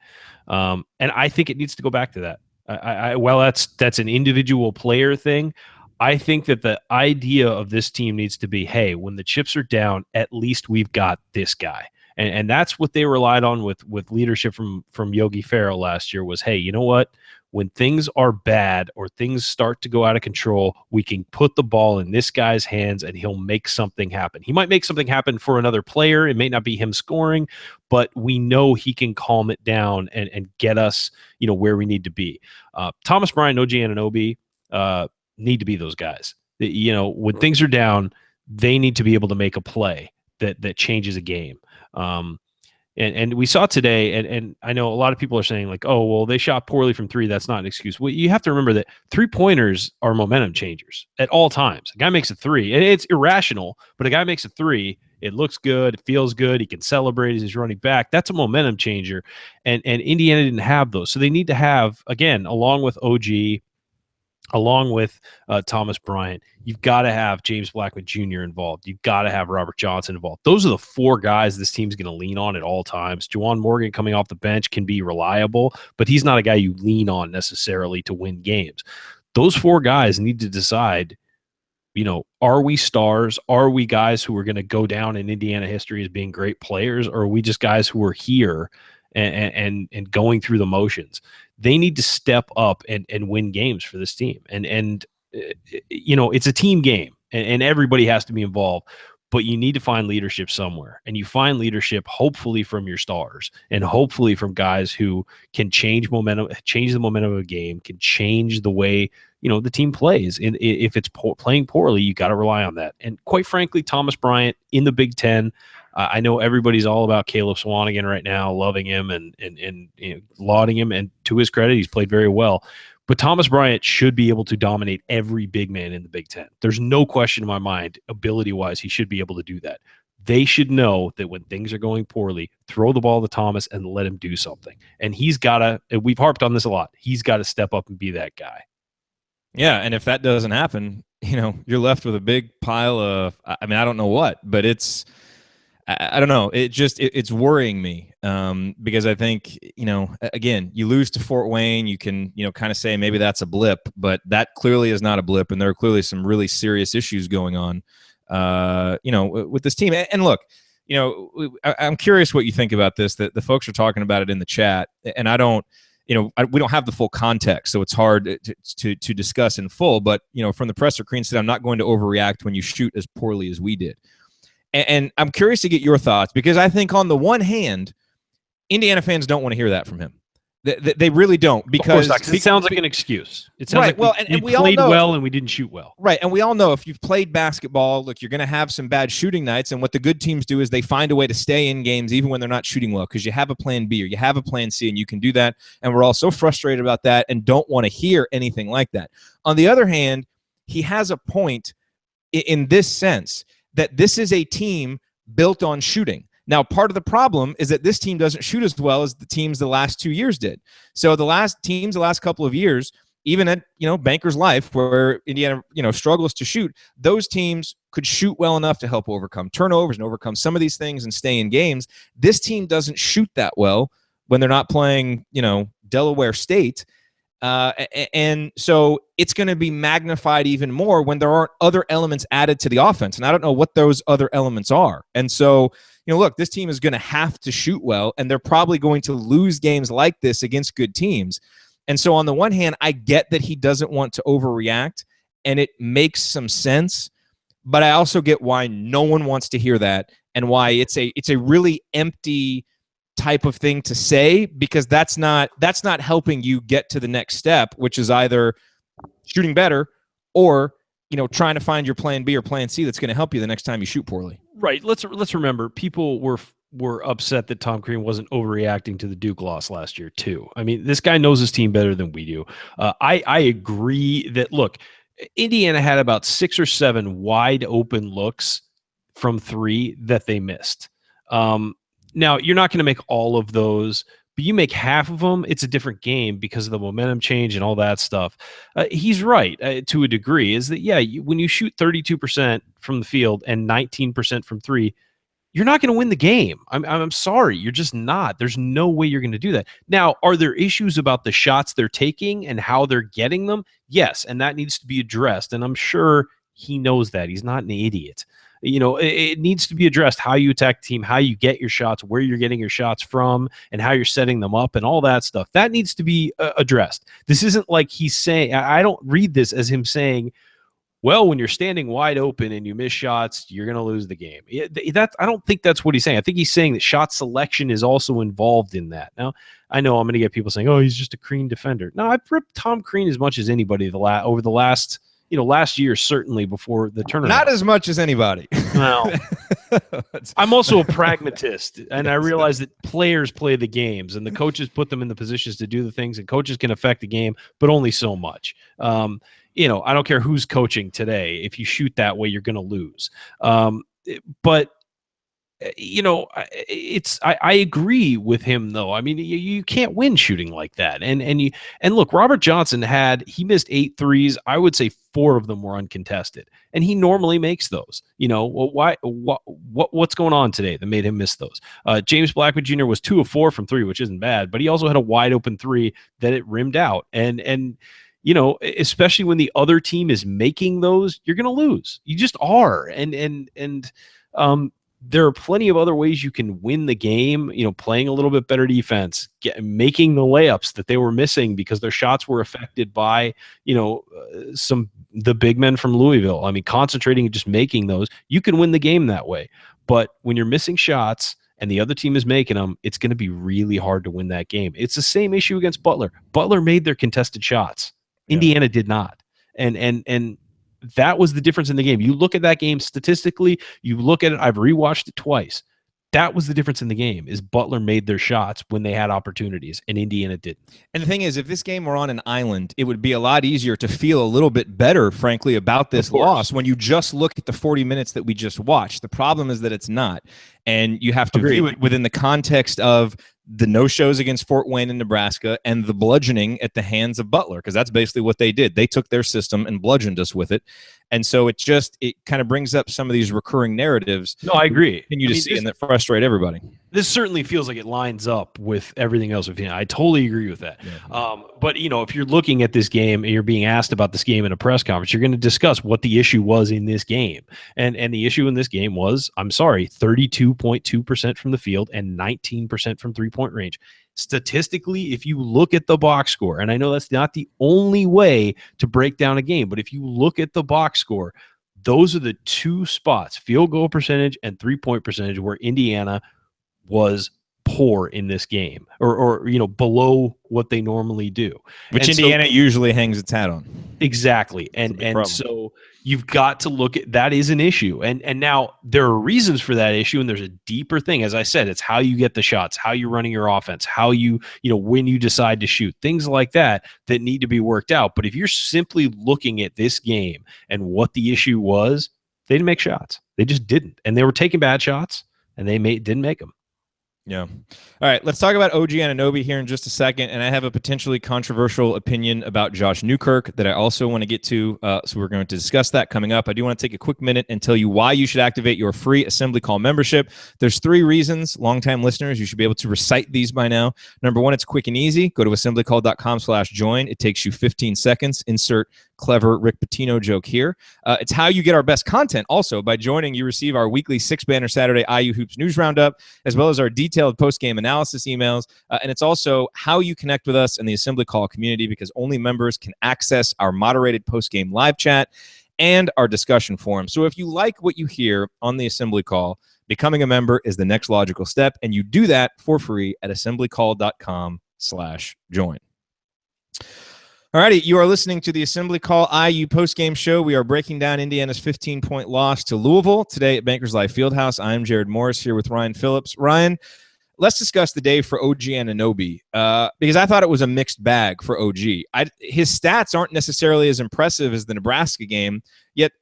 And I think it needs to go back to that. While that's an individual player thing, I think that the idea of this team needs to be, hey, when the chips are down, at least we've got this guy. And that's what they relied on with leadership from Yogi Ferrell last year was, hey, you know what? When things are bad or things start to go out of control, we can put the ball in this guy's hands and he'll make something happen. He might make something happen for another player. It may not be him scoring, but we know he can calm it down and get us, where we need to be. Thomas Bryant, OG Anunoby need to be those guys. When things are down, they need to be able to make a play that changes a game. And we saw today, and I know a lot of people are saying like, oh, well, they shot poorly from three. That's not an excuse. Well, you have to remember that 3-pointers are momentum changers at all times. A guy makes a three, and it's irrational, but a guy makes a three, it looks good, it feels good, he can celebrate as he's running back. That's a momentum changer, and Indiana didn't have those. So they need to have, again, along with OG, along with Thomas Bryant, you've got to have James Blackman Jr. involved. You've got to have Robert Johnson involved. Those are the 4 guys this team's going to lean on at all times. Juwan Morgan coming off the bench can be reliable, but he's not a guy you lean on necessarily to win games. Those 4 guys need to decide, are we stars? Are we guys who are going to go down in Indiana history as being great players? Or are we just guys who are here and going through the motions? They need to step up and win games for this team. And it's a team game and everybody has to be involved, but you need to find leadership somewhere. And you find leadership hopefully from your stars and hopefully from guys who can change the momentum of a game, can change the way, the team plays. And if it's playing poorly, you got to rely on that. And quite frankly, Thomas Bryant in the Big Ten, I know everybody's all about Caleb Swanigan right now, loving him and lauding him. And to his credit, he's played very well. But Thomas Bryant should be able to dominate every big man in the Big Ten. There's no question in my mind, ability-wise, he should be able to do that. They should know that when things are going poorly, throw the ball to Thomas and let him do something. And he's got to, we've harped on this a lot, he's got to step up and be that guy. Yeah, and if that doesn't happen, you're left with a big pile of, I don't know what, but I don't know. It's worrying me because I think, again, you lose to Fort Wayne. You can, kind of say maybe that's a blip, but that clearly is not a blip. And there are clearly some really serious issues going on, with this team. And look, I'm curious what you think about this. That the folks are talking about it in the chat, and I don't, we don't have the full context, so it's hard to discuss in full. But from the presser, Crean said, "I'm not going to overreact when you shoot as poorly as we did." And I'm curious to get your thoughts because I think on the one hand, Indiana fans don't want to hear that from him. They really don't because it sounds like an excuse. It sounds like we played well and we didn't shoot well. Right, and we all know if you've played basketball, look, you're going to have some bad shooting nights, and what the good teams do is they find a way to stay in games even when they're not shooting well because you have a plan B or you have a plan C, and you can do that, and we're all so frustrated about that and don't want to hear anything like that. On the other hand, he has a point in this sense that this is a team built on shooting. Now, part of the problem is that this team doesn't shoot as well as the teams the last 2 years did. So the last couple of years, even at, Banker's Life, where Indiana, struggles to shoot, those teams could shoot well enough to help overcome turnovers and overcome some of these things and stay in games. This team doesn't shoot that well when they're not playing, Delaware State. And so it's going to be magnified even more when there aren't other elements added to the offense. And I don't know what those other elements are. And so, look, this team is going to have to shoot well, and they're probably going to lose games like this against good teams. And so on the one hand, I get that he doesn't want to overreact, and it makes some sense. But I also get why no one wants to hear that and why it's a really empty type of thing to say, because that's not helping you get to the next step, which is either shooting better or trying to find your plan B or plan C that's going to help you the next time you shoot poorly. Right. Let's remember, people were upset that Tom Crean wasn't overreacting to the Duke loss last year too. I mean, this guy knows his team better than we do. I agree that, look, Indiana had about 6 or 7 wide open looks from three that they missed. Now, you're not going to make all of those, but you make half of them, it's a different game because of the momentum change and all that stuff. He's right to a degree, is that, when you shoot 32% from the field and 19% from three, you're not going to win the game. I'm sorry. You're just not. There's no way you're going to do that. Now, are there issues about the shots they're taking and how they're getting them? Yes, and that needs to be addressed, and I'm sure he knows that. He's not an idiot. It needs to be addressed how you attack the team, how you get your shots, where you're getting your shots from, and how you're setting them up and all that stuff. That needs to be addressed. This isn't like he's saying, I don't read this as him saying, well, when you're standing wide open and you miss shots, you're going to lose the game. I don't think that's what he's saying. I think he's saying that shot selection is also involved in that. Now, I know I'm going to get people saying, oh, he's just a Crean defender. No, I've ripped Tom Crean as much as anybody over the last year, certainly before the tournament. Not as much as anybody. Well, I'm also a pragmatist, and I realize that players play the games, and the coaches put them in the positions to do the things, and coaches can affect the game, but only so much. I don't care who's coaching today. If you shoot that way, you're going to lose. But I agree with him though. I mean, you can't win shooting like that. And look, Robert Johnson he missed 8 threes. I would say 4 of them were uncontested, and he normally makes those. What's going on today that made him miss those? James Blackman Jr. was 2 of 4 from 3, which isn't bad, but he also had a wide open 3 that it rimmed out. And especially when the other team is making those, you're going to lose. You just are. And there are plenty of other ways you can win the game, playing a little bit better defense, making the layups that they were missing because their shots were affected by, the big men from Louisville. I mean, concentrating and just making those, you can win the game that way. But when you're missing shots and the other team is making them, it's going to be really hard to win that game. It's the same issue against Butler. Butler made their contested shots. Yeah. Indiana did not. And that was the difference in the game. You look at that game statistically, you look at it, I've rewatched it twice. That was the difference in the game, is Butler made their shots when they had opportunities, and Indiana didn't. And the thing is, if this game were on an island, it would be a lot easier to feel a little bit better, frankly, about this loss when you just look at the 40 minutes that we just watched. The problem is that it's not. And you have to view it within the context of the no-shows against Fort Wayne and Nebraska and the bludgeoning at the hands of Butler, because that's basically what they did. They took their system and bludgeoned us with it. And so it kind of brings up some of these recurring narratives. No, I agree. And you see and that frustrate everybody. This certainly feels like it lines up with everything else. I totally agree with that. Yeah. But, if you're looking at this game and you're being asked about this game in a press conference, you're going to discuss what the issue was in this game. And the issue in this game was, 32.2% from the field and 19% from three-point range. Statistically, if you look at the box score, and I know that's not the only way to break down a game, but if you look at the box score, those are the 2 spots, field goal percentage and three-point percentage, where Indiana was poor in this game, or below what they normally do, which Indiana usually hangs its hat on. Exactly. And so you've got to look at that is an issue. And now there are reasons for that issue, and there's a deeper thing. As I said, it's how you get the shots, how you're running your offense, how when you decide to shoot, things like that need to be worked out. But if you're simply looking at this game and what the issue was, they didn't make shots. They just didn't. And they were taking bad shots, and they didn't make them. Yeah. All right. Let's talk about OG Anunoby here in just a second. And I have a potentially controversial opinion about Josh Newkirk that I also want to get to. So we're going to discuss that coming up. I do want to take a quick minute and tell you why you should activate your free Assembly Call membership. There's 3 reasons. Longtime listeners, you should be able to recite these by now. Number 1, it's quick and easy. Go to assemblycall.com/join. It takes you 15 seconds. Insert clever Rick Pitino joke here. It's how you get our best content. Also, by joining, you receive our weekly 6-banner Saturday IU Hoops News Roundup, as well as our detailed post-game analysis emails. And it's also how you connect with us in the Assembly Call community, because only members can access our moderated post-game live chat and our discussion forum. So if you like what you hear on the Assembly Call, becoming a member is the next logical step, and you do that for free at assemblycall.com/join. All righty, you are listening to the Assembly Call IU postgame show. We are breaking down Indiana's 15-point loss to Louisville today at Bankers Life Fieldhouse. I'm Jared Morris here with Ryan Phillips. Ryan, let's discuss the day for OG Anunoby, because I thought it was a mixed bag for OG. His stats aren't necessarily as impressive as the Nebraska game, yet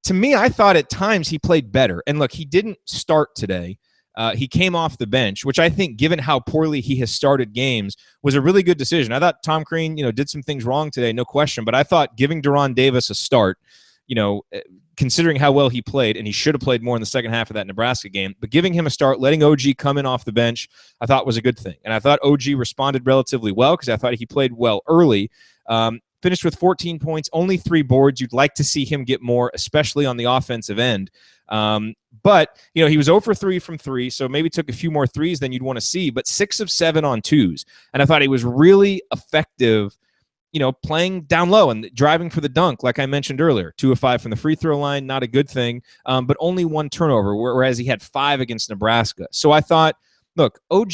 to me, I thought at times he played better. And look, he didn't start today. He came off the bench, which I think, given how poorly he has started games, was a really good decision. I thought Tom Crean, did some things wrong today, no question. But I thought giving Deron Davis a start, considering how well he played, and he should have played more in the second half of that Nebraska game, but giving him a start, letting OG come in off the bench, I thought was a good thing. And I thought OG responded relatively well, because I thought he played well early. finished with 14 points, only 3 boards. You'd like to see him get more, especially on the offensive end. But, he was 0 for 3 from 3, so maybe took a few more threes than you'd want to see, but 6 of 7 on twos. And I thought he was really effective, playing down low and driving for the dunk, like I mentioned earlier. 2 of 5 from the free throw line, not a good thing, but only 1 turnover, whereas he had 5 against Nebraska. So I thought, look, OG,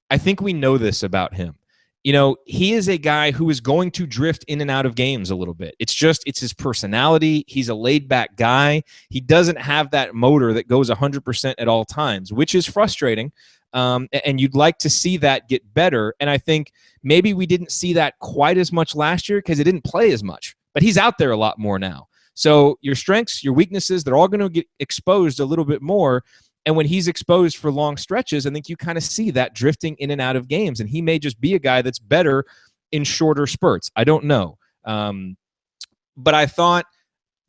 I think we know this about him. He is a guy who is going to drift in and out of games a little bit. It's his personality. He's a laid-back guy. He doesn't have that motor that goes 100% at all times, which is frustrating. And you'd like to see that get better. And I think maybe we didn't see that quite as much last year because it didn't play as much. But he's out there a lot more now. So your strengths, your weaknesses, they're all going to get exposed a little bit more. And when he's exposed for long stretches, I think you kind of see that drifting in and out of games. And he may just be a guy that's better in shorter spurts. I don't know. But I thought,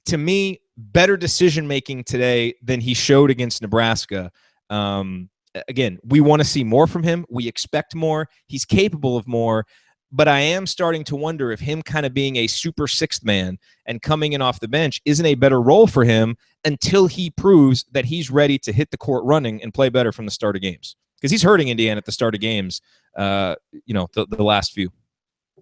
to me, better decision-making today than he showed against Nebraska. Again, we want to see more from him. We expect more. He's capable of more. But I am starting to wonder if him kind of being a super sixth man and coming in off the bench isn't a better role for him until he proves that he's ready to hit the court running and play better from the start of games. Because he's hurting Indiana at the start of games, the last few.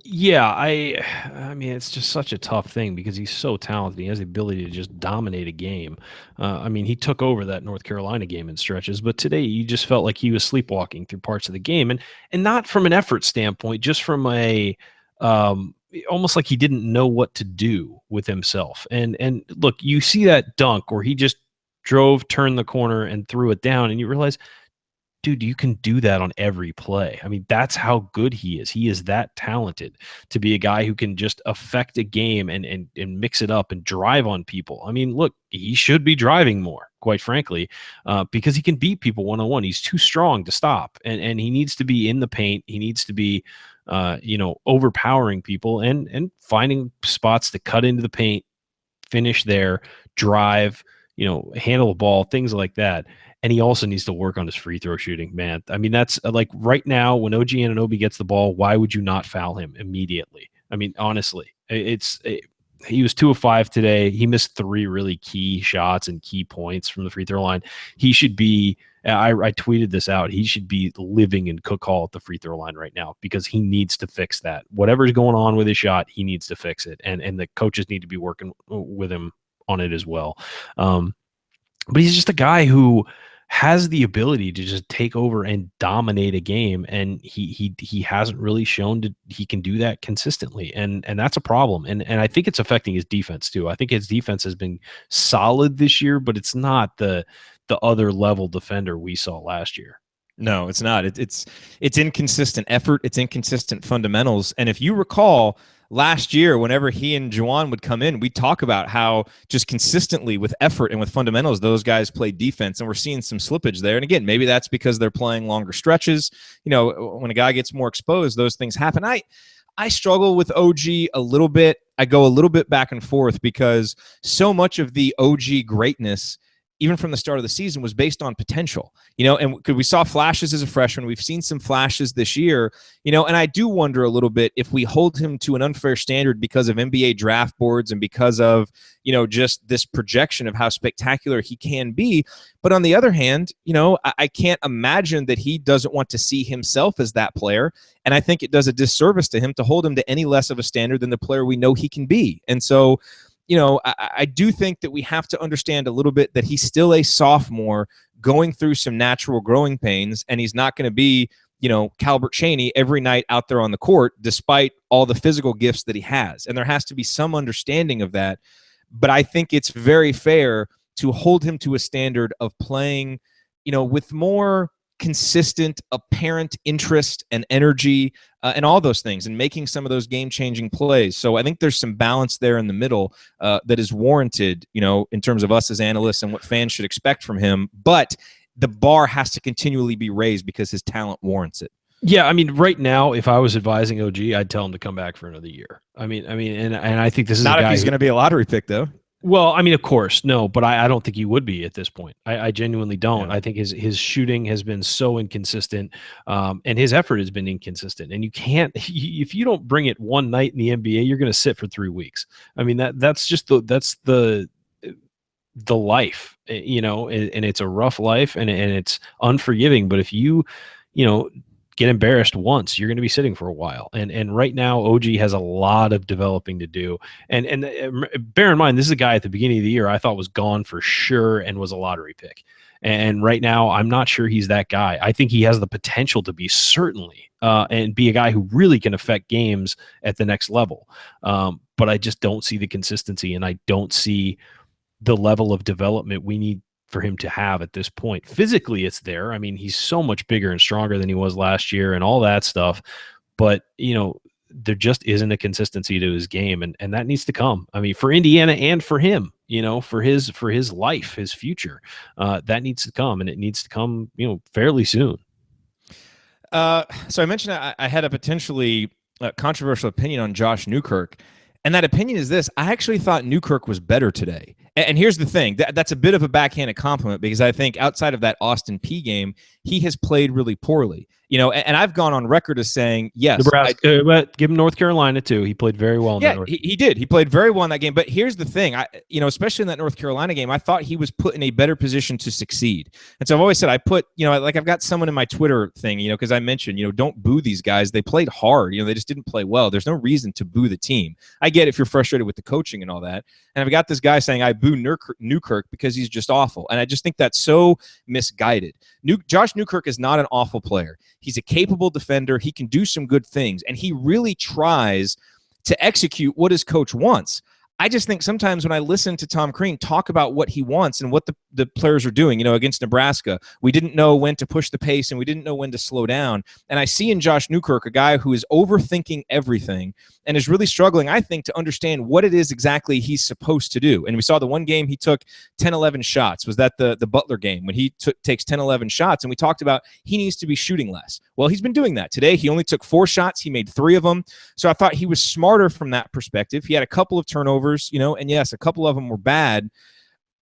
Yeah, I mean, it's just such a tough thing because he's so talented. He has the ability to just dominate a game. I mean, he took over that North Carolina game in stretches, but today you just felt like he was sleepwalking through parts of the game, and not from an effort standpoint, just from a almost like he didn't know what to do with himself. And look, you see that dunk where he just drove, turned the corner, and threw it down, and you realize, dude, you can do that on every play. I mean, that's how good he is. He is that talented to be a guy who can just affect a game and mix it up and drive on people. I mean, look, he should be driving more, quite frankly, because he can beat people one-on-one. He's too strong to stop, and he needs to be in the paint. He needs to be, overpowering people and finding spots to cut into the paint, finish there, drive, handle the ball, things like that. And he also needs to work on his free throw shooting, man. I mean, that's like right now when OG Anunoby gets the ball, why would you not foul him immediately? I mean, honestly, he was 2 of 5 today. He missed 3 really key shots and key points from the free throw line. He should be, I tweeted this out, he should be living in Cook Hall at the free throw line right now because he needs to fix that. Whatever's going on with his shot, he needs to fix it. And the coaches need to be working with him on it as well. But he's just a guy who has the ability to just take over and dominate a game, and he hasn't really shown that he can do that consistently, and that's a problem. And I think it's affecting his defense too. I think his defense has been solid this year, but it's not the other level defender we saw last year. No, it's not. It's inconsistent effort. It's inconsistent fundamentals. And if you recall, last year, whenever he and Juwan would come in, we talk about how just consistently with effort and with fundamentals, those guys play defense, and we're seeing some slippage there. And again, maybe that's because they're playing longer stretches. When a guy gets more exposed, those things happen. I struggle with OG a little bit. I go a little bit back and forth because so much of the OG greatness, even from the start of the season, was based on potential, and we saw flashes as a freshman. We've seen some flashes this year, and I do wonder a little bit if we hold him to an unfair standard because of NBA draft boards and because of, just this projection of how spectacular he can be. But on the other hand, I can't imagine that he doesn't want to see himself as that player. And I think it does a disservice to him to hold him to any less of a standard than the player we know he can be. And so, I do think that we have to understand a little bit that he's still a sophomore going through some natural growing pains, and he's not going to be, Calbert Chaney every night out there on the court, despite all the physical gifts that he has. And there has to be some understanding of that. But I think it's very fair to hold him to a standard of playing, with more consistent, apparent interest and energy and all those things, and making some of those game-changing plays. So I think there's some balance there in the middle that is warranted, in terms of us as analysts and what fans should expect from him. But the bar has to continually be raised because his talent warrants it. Yeah, I mean, right now, if I was advising OG, I'd tell him to come back for another year. I mean, and I think this is not a guy if he's going to be a lottery pick, though. Well, I mean, of course, no, but I don't think he would be at this point. I genuinely don't. Yeah. I think his shooting has been so inconsistent, and his effort has been inconsistent. And you can't if you don't bring it one night in the NBA, you're going to sit for 3 weeks. I mean that's just the life, and it's a rough life, and it's unforgiving. But if you get embarrassed once, you're going to be sitting for a while. And right now, OG has a lot of developing to do. And bear in mind, this is a guy at the beginning of the year I thought was gone for sure and was a lottery pick. And right now, I'm not sure he's that guy. I think he has the potential to be, certainly, and be a guy who really can affect games at the next level. But I just don't see the consistency, and I don't see the level of development we need for him to have at this point. Physically, it's there. I mean, he's so much bigger and stronger than he was last year and all that stuff. But, there just isn't a consistency to his game, and that needs to come. I mean, for Indiana and for him, for his life, his future, that needs to come, and it needs to come, fairly soon. So I mentioned I had a potentially controversial opinion on Josh Newkirk, and that opinion is this: I actually thought Newkirk was better today. And here's the thing: that's a bit of a backhanded compliment, because I think outside of that Austin P game, he has played really poorly. And I've gone on record as saying, yes, Nebraska, but give him North Carolina too. He played very well. He did. He played very well in that game. But here's the thing: especially in that North Carolina game, I thought he was put in a better position to succeed. And so I've always said, I've got someone in my Twitter thing, because I mentioned, don't boo these guys. They played hard. They just didn't play well. There's no reason to boo the team. I get if you're frustrated with the coaching and all that. And I've got this guy saying I boo Newkirk because he's just awful. And I just think that's so misguided. Josh Newkirk is not an awful player. He's a capable defender. He can do some good things, and he really tries to execute what his coach wants. I just think sometimes when I listen to Tom Crean talk about what he wants and what the players are doing, against Nebraska, we didn't know when to push the pace and we didn't know when to slow down. And I see in Josh Newkirk a guy who is overthinking everything and is really struggling, I think, to understand what it is exactly he's supposed to do. And we saw the one game he took 10, 11 shots. Was that the Butler game when he takes 10, 11 shots? And we talked about he needs to be shooting less. Well, he's been doing that. Today, he only took 4 shots. He made 3 of them. So I thought he was smarter from that perspective. He had a couple of turnovers, and yes, a couple of them were bad.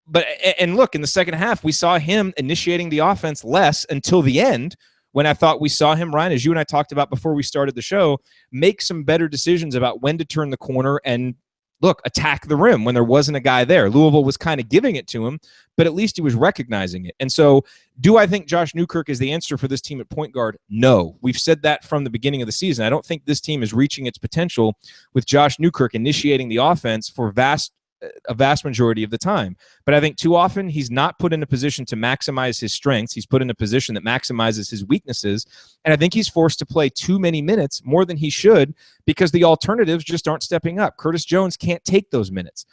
But, and look, in the second half, we saw him initiating the offense less until the end, when I thought we saw him, Ryan, as you and I talked about before we started the show, make some better decisions about when to turn the corner and, look, attack the rim when there wasn't a guy there. Louisville was kind of giving it to him, but at least he was recognizing it. And so do I think Josh Newkirk is the answer for this team at point guard? No. We've said that from the beginning of the season. I don't think this team is reaching its potential with Josh Newkirk initiating the offense for a vast majority of the time. But I think too often he's not put in a position to maximize his strengths. He's put in a position that maximizes his weaknesses. And I think he's forced to play too many minutes, more than he should, because the alternatives just aren't stepping up. Curtis Jones can't take those minutes.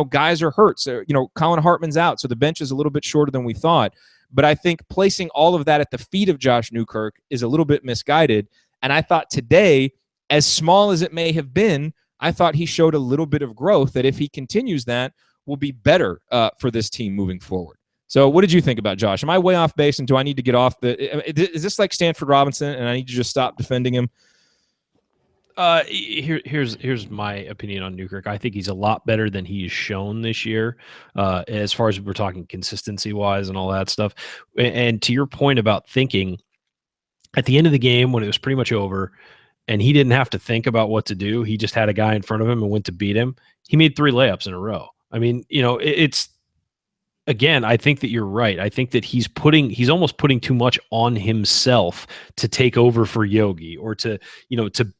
Guys are hurt. So, Colin Hartman's out, so the bench is a little bit shorter than we thought. But I think placing all of that at the feet of Josh Newkirk is a little bit misguided. And I thought today, as small as it may have been, I thought he showed a little bit of growth that, if he continues that, will be better for this team moving forward. So what did you think about Josh? Am I way off base, and do I need to get off is this like Stanford Robinson and I need to just stop defending him? Here's my opinion on Newkirk. I think he's a lot better than he's shown this year, as far as we're talking consistency wise and all that stuff. And to your point about thinking, at the end of the game when it was pretty much over, and he didn't have to think about what to do, he just had a guy in front of him and went to beat him. He made 3 layups in a row. I mean, it's, again, I think that you're right. I think that he's almost putting too much on himself to take over for Yogi, or to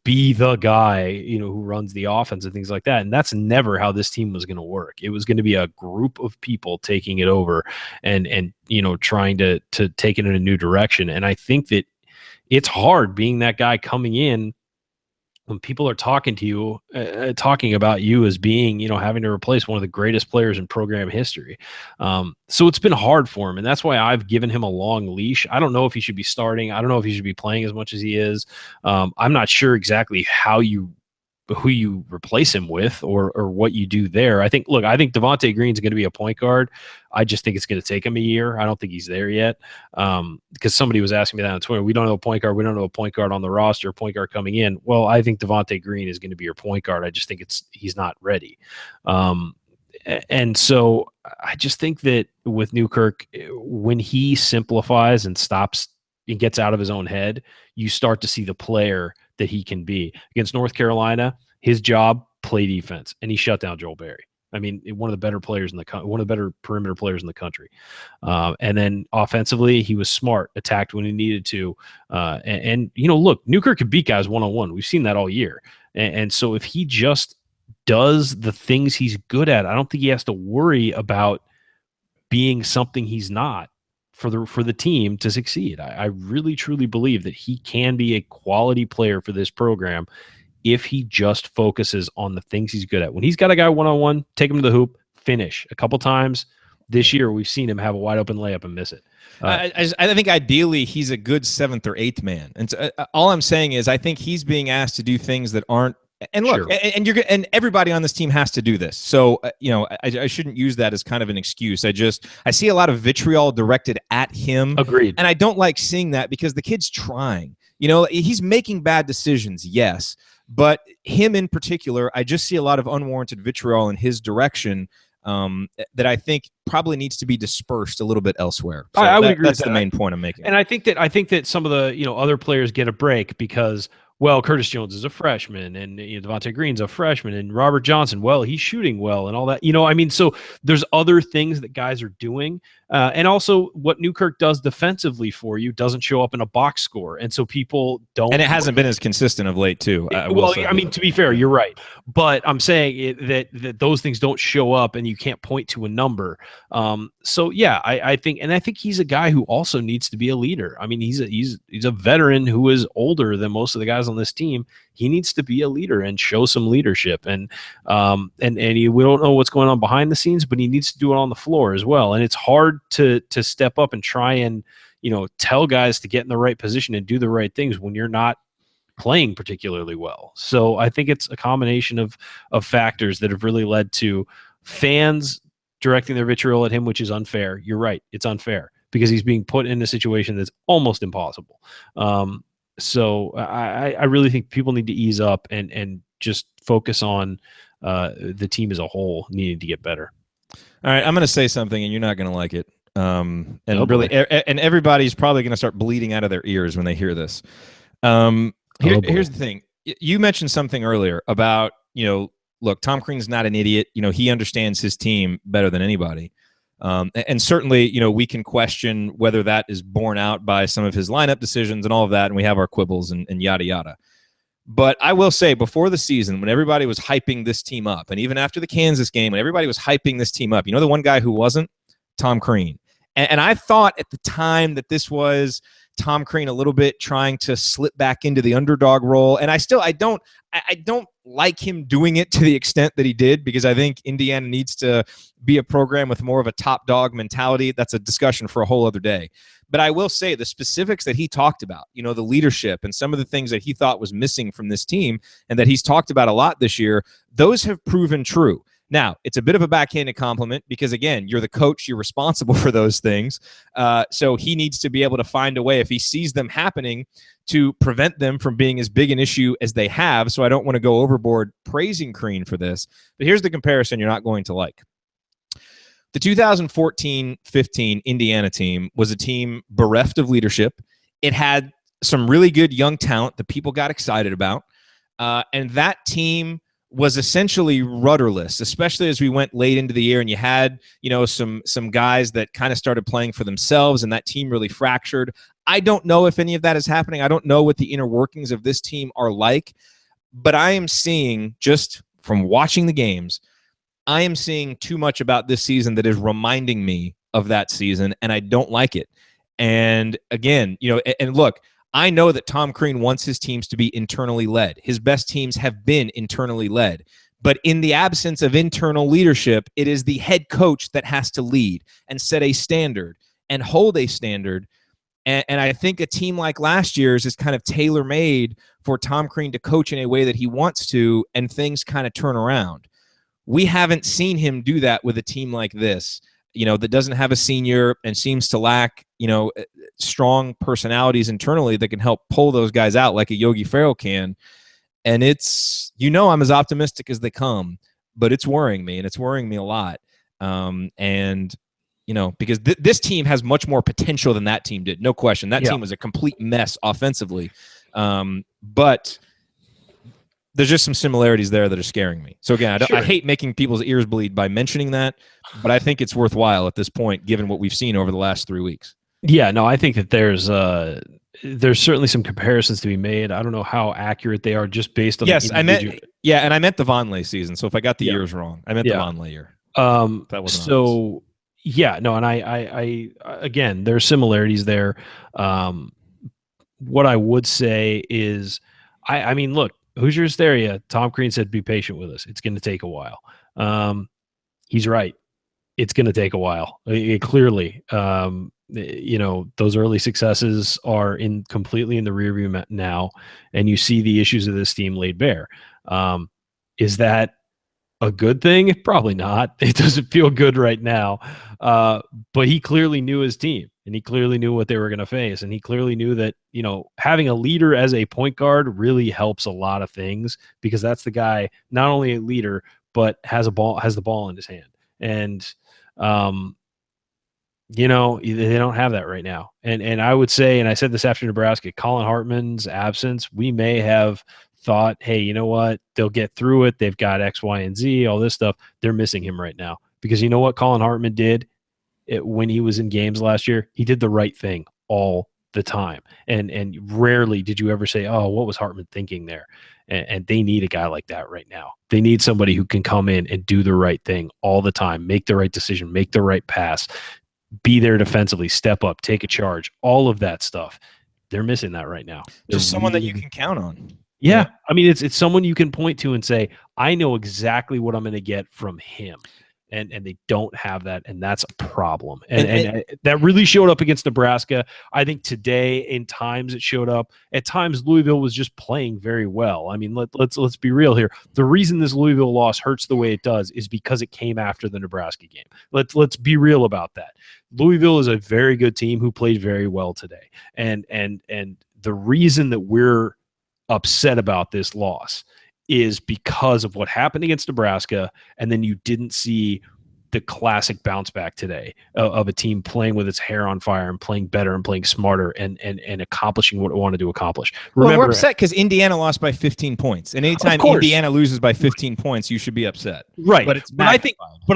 be the guy, who runs the offense and things like that. And that's never how this team was going to work. It was going to be a group of people taking it over and trying to take it in a new direction. And I think that it's hard being that guy coming in when people are talking to you, talking about you as being, having to replace one of the greatest players in program history. So it's been hard for him, and that's why I've given him a long leash. I don't know if he should be starting. I don't know if he should be playing as much as he is. I'm not sure exactly who you replace him with or what you do there. I think Devontae Green's going to be a point guard. I just think it's going to take him a year. I don't think he's there yet. Because somebody was asking me that on Twitter. We don't know a point guard. We don't know a point guard on the roster, a point guard coming in. Well, I think Devontae Green is going to be your point guard. I just think he's not ready. And so I just think that with Newkirk, when he simplifies and stops and gets out of his own head, you start to see the player that he can be. Against North Carolina, his job, play defense, and he shut down Joel Berry. I mean, one of the better players in the one of the better perimeter players in the country. And then offensively, he was smart, attacked when he needed to. And look, Newkirk could beat guys one-on-one. We've seen that all year. And so if he just does the things he's good at, I don't think he has to worry about being something he's not for the team to succeed. I really, truly believe that he can be a quality player for this program if he just focuses on the things he's good at. When he's got a guy one-on-one, take him to the hoop, finish. A couple times this year, we've seen him have a wide open layup and miss it. I think ideally he's a good 7th or 8th man. And so, all I'm saying is I think he's being asked to do things that aren't. And look, sure. and everybody on this team has to do this. So, I shouldn't use that as kind of an excuse. I see a lot of vitriol directed at him. Agreed. And I don't like seeing that because the kid's trying. He's making bad decisions, yes. But him in particular, I just see a lot of unwarranted vitriol in his direction that I think probably needs to be dispersed a little bit elsewhere. So I would agree. That's the main point I'm making. And I think that some of the other players get a break because, well, Curtis Jones is a freshman, and Devontae Green's a freshman, and Robert Johnson, well, he's shooting well, and all that. So there's other things that guys are doing, and also what Newkirk does defensively for you doesn't show up in a box score, and so people don't. And it hasn't been as consistent of late, too. To be fair, you're right, but I'm saying that those things don't show up, and you can't point to a number. So yeah, I think he's a guy who also needs to be a leader. I mean, he's a veteran who is older than most of the guys on this team. He needs to be a leader and show some leadership, and we don't know what's going on behind the scenes, but he needs to do it on the floor as well. And it's hard to step up and try and tell guys to get in the right position and do the right things when you're not playing particularly well. So I think it's a combination of factors that have really led to fans directing their vitriol at him, which is unfair. You're right, it's unfair because he's being put in a situation that's almost impossible. So I really think people need to ease up and just focus on the team as a whole needing to get better. All right, I'm going to say something, and you're not going to like it. And everybody's probably going to start bleeding out of their ears when they hear this. Here's the thing. You mentioned something earlier about, look, Tom Crean's not an idiot. He understands his team better than anybody. And certainly, we can question whether that is borne out by some of his lineup decisions and all of that, and we have our quibbles and yada, yada. But I will say, before the season, when everybody was hyping this team up, and even after the Kansas game, when everybody was hyping this team up, the one guy who wasn't? Tom Crean. And I thought at the time that this was Tom Crean a little bit trying to slip back into the underdog role. And I don't like him doing it to the extent that he did, because I think Indiana needs to be a program with more of a top dog mentality. That's a discussion for a whole other day. But I will say the specifics that he talked about, the leadership and some of the things that he thought was missing from this team and that he's talked about a lot this year, those have proven true. Now, it's a bit of a backhanded compliment because, again, you're the coach. You're responsible for those things. So he needs to be able to find a way, if he sees them happening, to prevent them from being as big an issue as they have. So I don't want to go overboard praising Crean for this. But here's the comparison you're not going to like. The 2014-15 Indiana team was a team bereft of leadership. It had some really good young talent that people got excited about. And that team was essentially rudderless, especially as we went late into the year and you had, some guys that kind of started playing for themselves and that team really fractured. I don't know if any of that is happening. I don't know what the inner workings of this team are like, but I am seeing, just from watching the games, I am seeing too much about this season that is reminding me of that season, and I don't like it. And again, and look, I know that Tom Crean wants his teams to be internally led. His best teams have been internally led. But in the absence of internal leadership, it is the head coach that has to lead and set a standard and hold a standard. And I think a team like last year's is kind of tailor-made for Tom Crean to coach in a way that he wants to, and things kind of turn around. We haven't seen him do that with a team like this, that doesn't have a senior and seems to lack, strong personalities internally that can help pull those guys out like a Yogi Ferrell can. And it's, I'm as optimistic as they come. but it's worrying me, and it's worrying me a lot. And because this team has much more potential than that team did. No question. That team was a complete mess offensively. But there's just some similarities there that are scaring me. So again, I hate making people's ears bleed by mentioning that, but I think it's worthwhile at this point, given what we've seen over the last 3 weeks. Yeah, no, I think that there's certainly some comparisons to be made. I don't know how accurate they are just based on and I meant the Vonleh season. So if I got the years wrong, I meant the Vonleh year. That wasn't so obvious. Yeah, no, and I again, there's similarities there. What I would say is, I mean, look, Hoosier Hysteria, Tom Crean said, be patient with us. It's going to take a while. He's right. It's going to take a while. Clearly, those early successes are completely in the rearview now, and you see the issues of this team laid bare. Is that a good thing? Probably not. It doesn't feel good right now. But he clearly knew his team, and he clearly knew what they were going to face. And he clearly knew that, having a leader as a point guard really helps a lot of things, because that's the guy, not only a leader, but has the ball in his hand. And, they don't have that right now. And I would say, and I said this after Nebraska, Colin Hartman's absence, we may have thought, hey, you know what? They'll get through it. They've got X, Y, and Z, all this stuff. They're missing him right now, because you know what Colin Hartman did when he was in games last year? He did the right thing all the time. And rarely did you ever say, oh, what was Hartman thinking there? And they need a guy like that right now. They need somebody who can come in and do the right thing all the time, make the right decision, make the right pass, be there defensively, step up, take a charge, all of that stuff. They're missing that right now. Just someone that you can count on. Yeah. I mean, it's someone you can point to and say, I know exactly what I'm going to get from him. And they don't have that, and that's a problem. And that really showed up against Nebraska. I think today, in times, it showed up. At times, Louisville was just playing very well. I mean, let's be real here. The reason this Louisville loss hurts the way it does is because it came after the Nebraska game. Let's be real about that. Louisville is a very good team who played very well today. And the reason that we're upset about this loss is because of what happened against Nebraska, and then you didn't see the classic bounce back today of a team playing with its hair on fire and playing better and playing smarter and accomplishing what it wanted to accomplish. Remember, we're upset because Indiana lost by 15 points, and anytime Indiana loses by 15 points, you should be upset. Right, but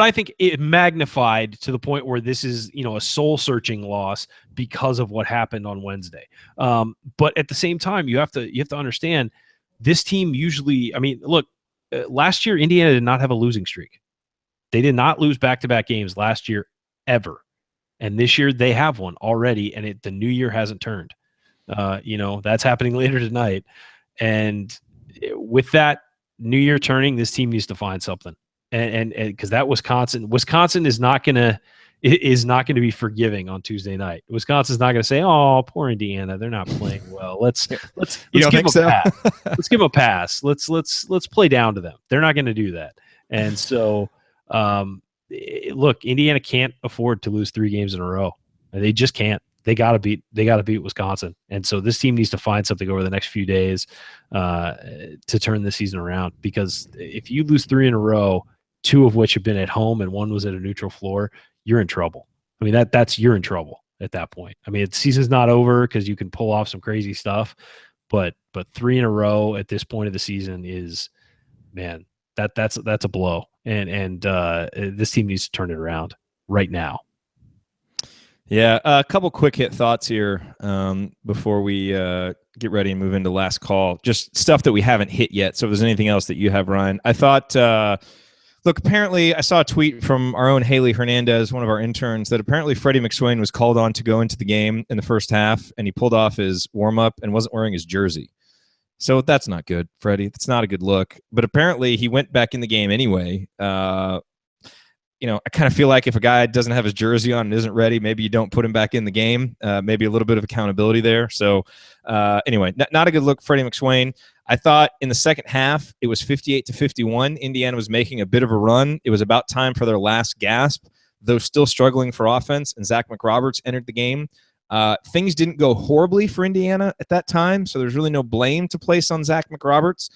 I think it magnified to the point where this is a soul searching loss because of what happened on Wednesday. But at the same time, you have to understand. This team usually, I mean, look, last year, Indiana did not have a losing streak. They did not lose back-to-back games last year ever. And this year they have one already, and the new year hasn't turned. That's happening later tonight. And with that new year turning, this team needs to find something. And because that Wisconsin is not going to be forgiving on Tuesday night. Wisconsin's not going to say, "Oh, poor Indiana, they're not playing well. Let's give them a pass. Let's give them a pass. Let's play down to them." They're not going to do that. And so, look, Indiana can't afford to lose 3 games in a row. They just can't. They got to beat Wisconsin. And so this team needs to find something over the next few days to turn this season around. Because if you lose 3 in a row, 2 of which have been at home and 1 was at a neutral floor, you're in trouble. I mean, you're in trouble at that point. I mean, the season's not over because you can pull off some crazy stuff, but 3 in a row at this point of the season is, man, that's a blow. And this team needs to turn it around right now. Yeah, a couple quick hit thoughts here before we get ready and move into last call. Just stuff that we haven't hit yet. So if there's anything else that you have, Ryan, I thought. Look, apparently I saw a tweet from our own Haley Hernandez, one of our interns, that apparently Freddie McSwain was called on to go into the game in the first half, and he pulled off his warm-up and wasn't wearing his jersey. So that's not good, Freddie. That's not a good look. But apparently he went back in the game anyway. I kind of feel like if a guy doesn't have his jersey on and isn't ready, maybe you don't put him back in the game. Maybe a little bit of accountability there. So anyway, not a good look, Freddie McSwain. I thought in the second half, it was 58-51. Indiana was making a bit of a run. It was about time for their last gasp, though still struggling for offense, and Zach McRoberts entered the game. Things didn't go horribly for Indiana at that time, so there's really no blame to place on Zach McRoberts.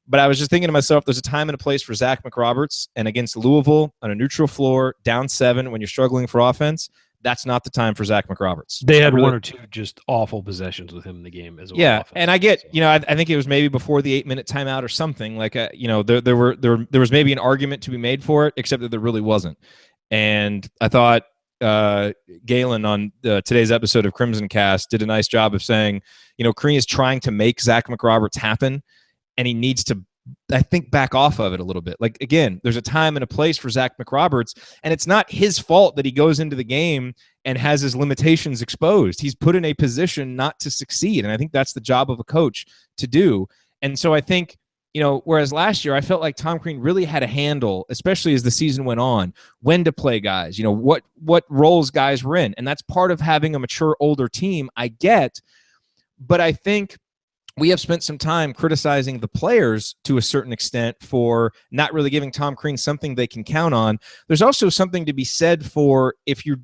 But I was just thinking to myself, there's a time and a place for Zach McRoberts, and against Louisville on a neutral floor, down 7, when you're struggling for offense, that's not the time for Zach McRoberts. They had one or two just awful possessions with him in the game as well. Yeah, and I get, I think it was maybe before the 8-minute timeout or something. Like, there was maybe an argument to be made for it, except that there really wasn't. And I thought Galen on today's episode of Crimson Cast did a nice job of saying, Crean is trying to make Zach McRoberts happen, and he needs to, I think, back off of it a little bit. Like, again, there's a time and a place for Zach McRoberts, and it's not his fault that he goes into the game and has his limitations exposed. He's put in a position not to succeed, and I think that's the job of a coach to do. And so I think, whereas last year I felt like Tom Crean really had a handle, especially as the season went on, when to play guys, what roles guys were in. And that's part of having a mature, older team, I get. But I think we have spent some time criticizing the players to a certain extent for not really giving Tom Crean something they can count on. There's also something to be said for if you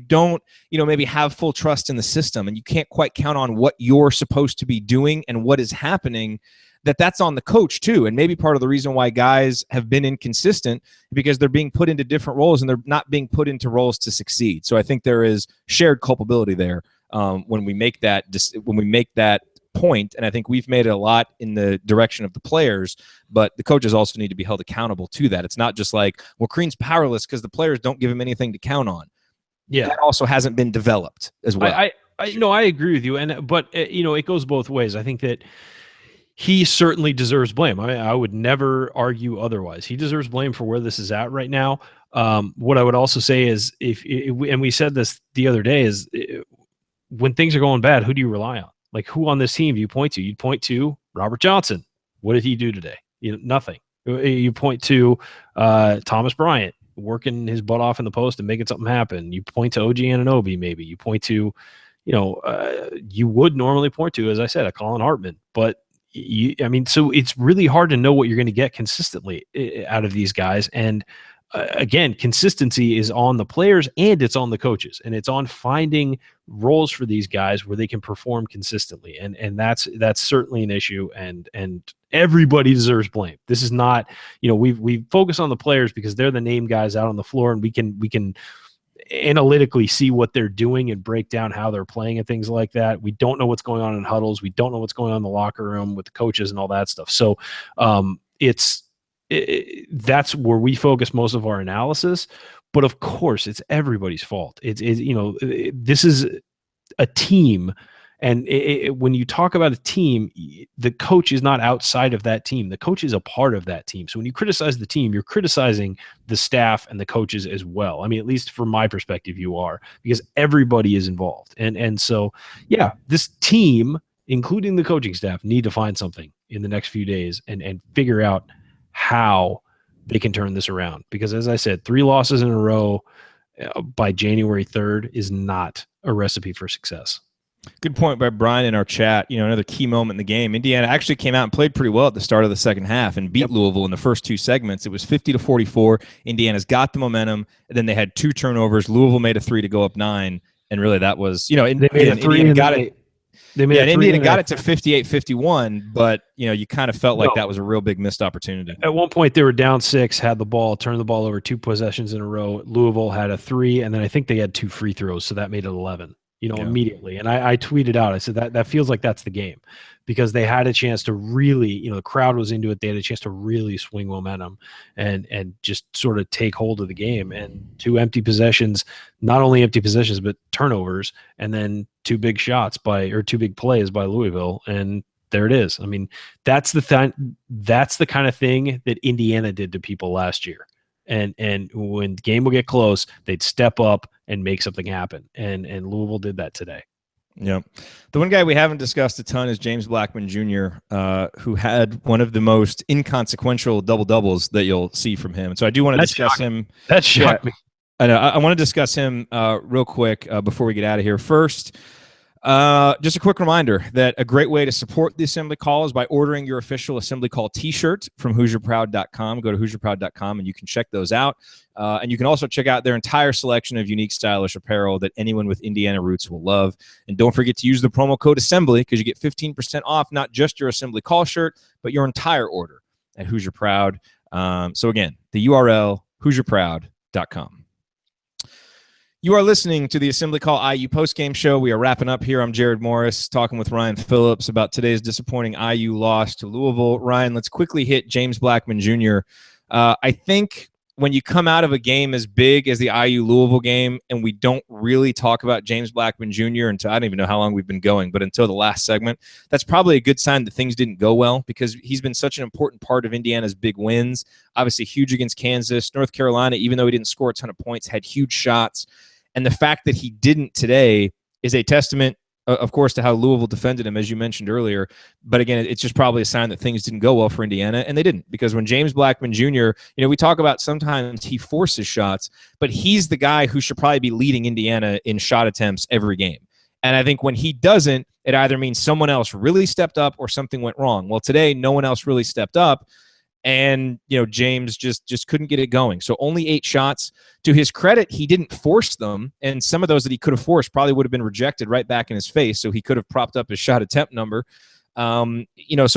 don't, maybe have full trust in the system and you can't quite count on what you're supposed to be doing and what is happening, that's on the coach too. And maybe part of the reason why guys have been inconsistent because they're being put into different roles and they're not being put into roles to succeed. So I think there is shared culpability there when we make that point, and I think we've made it a lot in the direction of the players, but the coaches also need to be held accountable to that. It's not just like, well, Crean's powerless because the players don't give him anything to count on. Yeah, that also hasn't been developed as well. I agree with you, but it goes both ways. I think that he certainly deserves blame. I would never argue otherwise. He deserves blame for where this is at right now. What I would also say is, and we said this the other day, is when things are going bad, who do you rely on? Like, who on this team do you point to? You'd point to Robert Johnson. What did he do today? Nothing. You point to Thomas Bryant working his butt off in the post and making something happen. You point to OG Anunoby, maybe. You point to, you would normally point to, as I said, a Colin Hartman. But, so it's really hard to know what you're going to get consistently out of these guys. And, again, consistency is on the players and it's on the coaches, and it's on finding roles for these guys where they can perform consistently. And that's certainly an issue, and everybody deserves blame. This is not, we focus on the players because they're the name guys out on the floor, and we can analytically see what they're doing and break down how they're playing and things like that. We don't know what's going on in huddles. We don't know what's going on in the locker room with the coaches and all that stuff. So that's where we focus most of our analysis. But of course, it's everybody's fault. This is a team, and when you talk about a team, the coach is not outside of that team. The coach is a part of that team. So when you criticize the team, you're criticizing the staff and the coaches as well. I mean, at least from my perspective, you are, because everybody is involved. And so, yeah, this team, including the coaching staff, need to find something in the next few days and figure out how they can turn this around. Because as I said, 3 losses in a row by January 3rd is not a recipe for success. Good point by Brian in our chat. Another key moment in the game. Indiana actually came out and played pretty well at the start of the second half and beat Louisville in the first 2 segments. It was 50-44. Indiana's got the momentum, and then they had 2 turnovers. Louisville made a 3 to go up 9, and really that was, they made a 3 Indiana got it. Indiana got it to 58-51, but you kind of felt like that was a real big missed opportunity. At one point, they were down 6, had the ball, turned the ball over 2 possessions in a row. Louisville had a 3, and then I think they had 2 free throws, so that made it 11. Immediately. And I tweeted out, I said that feels like that's the game, because they had a chance to really, the crowd was into it. They had a chance to really swing momentum and just sort of take hold of the game. And 2 empty possessions, not only empty possessions, but turnovers, and then 2 big shots 2 big plays by Louisville. And there it is. I mean, that's the kind of thing that Indiana did to people last year. And when the game will get close, they'd step up and make something happen. And Louisville did that today. Yeah. The one guy we haven't discussed a ton is James Blackman Jr., who had one of the most inconsequential double-doubles that you'll see from him. And so I do want to discuss him. That shocked me. I know. I want to discuss him real quick before we get out of here. First, just a quick reminder that a great way to support the Assembly Call is by ordering your official Assembly Call t-shirt from HoosierProud.com. Go to HoosierProud.com and you can check those out. And you can also check out their entire selection of unique, stylish apparel that anyone with Indiana roots will love. And don't forget to use the promo code Assembly because you get 15% off not just your Assembly Call shirt, but your entire order. at Hoosier Proud. So again, the URL, HoosierProud.com. You are listening to the Assembly Call IU postgame show. We are wrapping up here. I'm Jared Morris, talking with Ryan Phillips about today's disappointing IU loss to Louisville. Ryan, let's quickly hit James Blackman Jr. I think when you come out of a game as big as the IU-Louisville game, and we don't really talk about James Blackman Jr. until, I don't even know how long we've been going, but until the last segment, that's probably a good sign that things didn't go well, because he's been such an important part of Indiana's big wins. Obviously huge against Kansas. North Carolina, even though he didn't score a ton of points, had huge shots. And the fact that he didn't today is a testament, of course, to how Louisville defended him, as you mentioned earlier. But again, it's just probably a sign that things didn't go well for Indiana, and they didn't. Because when James Blackman Jr., we talk about sometimes he forces shots, but he's the guy who should probably be leading Indiana in shot attempts every game. And I think when he doesn't, it either means someone else really stepped up or something went wrong. Well, today, no one else really stepped up. And, James just couldn't get it going. So only 8 shots. To his credit, he didn't force them. And some of those that he could have forced probably would have been rejected right back in his face. So he could have propped up his shot attempt number. So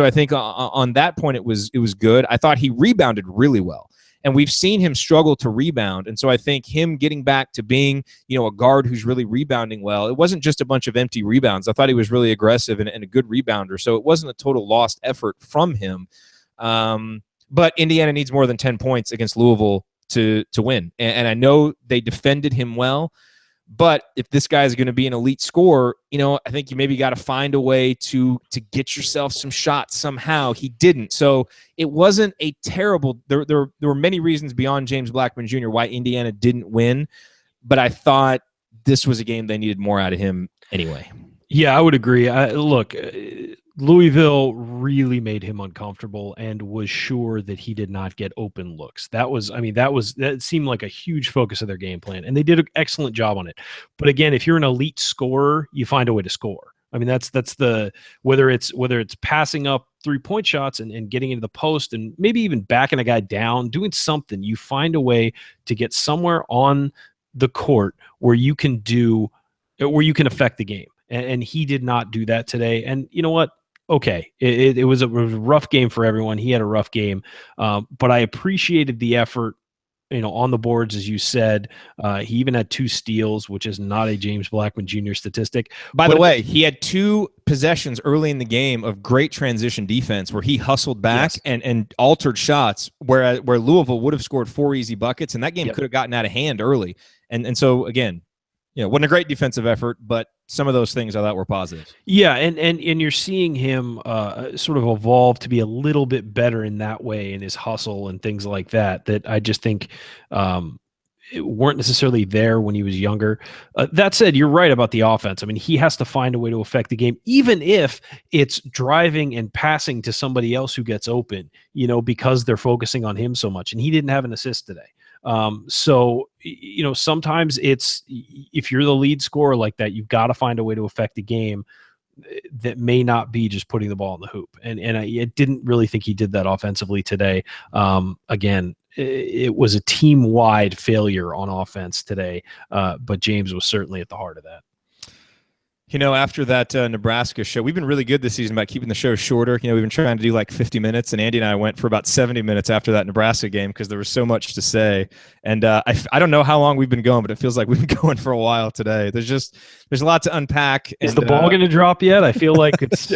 I think on that point, it was good. I thought he rebounded really well. And we've seen him struggle to rebound. And so I think him getting back to being, a guard who's really rebounding well, it wasn't just a bunch of empty rebounds. I thought he was really aggressive and a good rebounder. So it wasn't a total lost effort from him. But Indiana needs more than 10 points against Louisville to win. And I know they defended him well, but if this guy is going to be an elite scorer, I think you maybe got to find a way to get yourself some shots somehow. He didn't. So it wasn't a terrible – there were many reasons beyond James Blackman Jr. why Indiana didn't win, but I thought this was a game they needed more out of him anyway. Yeah, I would agree. Look, Louisville really made him uncomfortable and was sure that he did not get open looks. That seemed like a huge focus of their game plan, and they did an excellent job on it. But again, if you're an elite scorer, you find a way to score. That's the whether it's passing up 3-point shots and getting into the post and maybe even backing a guy down, doing something, you find a way to get somewhere on the court where you can affect the game. And he did not do that today. And you know what? Okay, it was a rough game for everyone. He had a rough game, but I appreciated the effort, on the boards, as you said. He even had 2 steals, which is not a James Blackman Jr. statistic. By the way, he had 2 possessions early in the game of great transition defense where he hustled back and altered shots, where Louisville would have scored 4 easy buckets, and that game could have gotten out of hand early. And so, again, wasn't a great defensive effort, but some of those things I thought were positive. Yeah, and you're seeing him sort of evolve to be a little bit better in that way in his hustle and things like that I just think weren't necessarily there when he was younger. That said, you're right about the offense. He has to find a way to affect the game, even if it's driving and passing to somebody else who gets open, because they're focusing on him so much. And he didn't have an assist today. Sometimes it's, if you're the lead scorer like that, you've got to find a way to affect the game that may not be just putting the ball in the hoop. And I didn't really think he did that offensively today. Again, it was a team-wide failure on offense today, but James was certainly at the heart of that. After that Nebraska show, we've been really good this season about keeping the show shorter. We've been trying to do like 50 minutes, and Andy and I went for about 70 minutes after that Nebraska game because there was so much to say. And I don't know how long we've been going, but it feels like we've been going for a while today. There's a lot to unpack. Is the ball going to drop yet? I feel like it's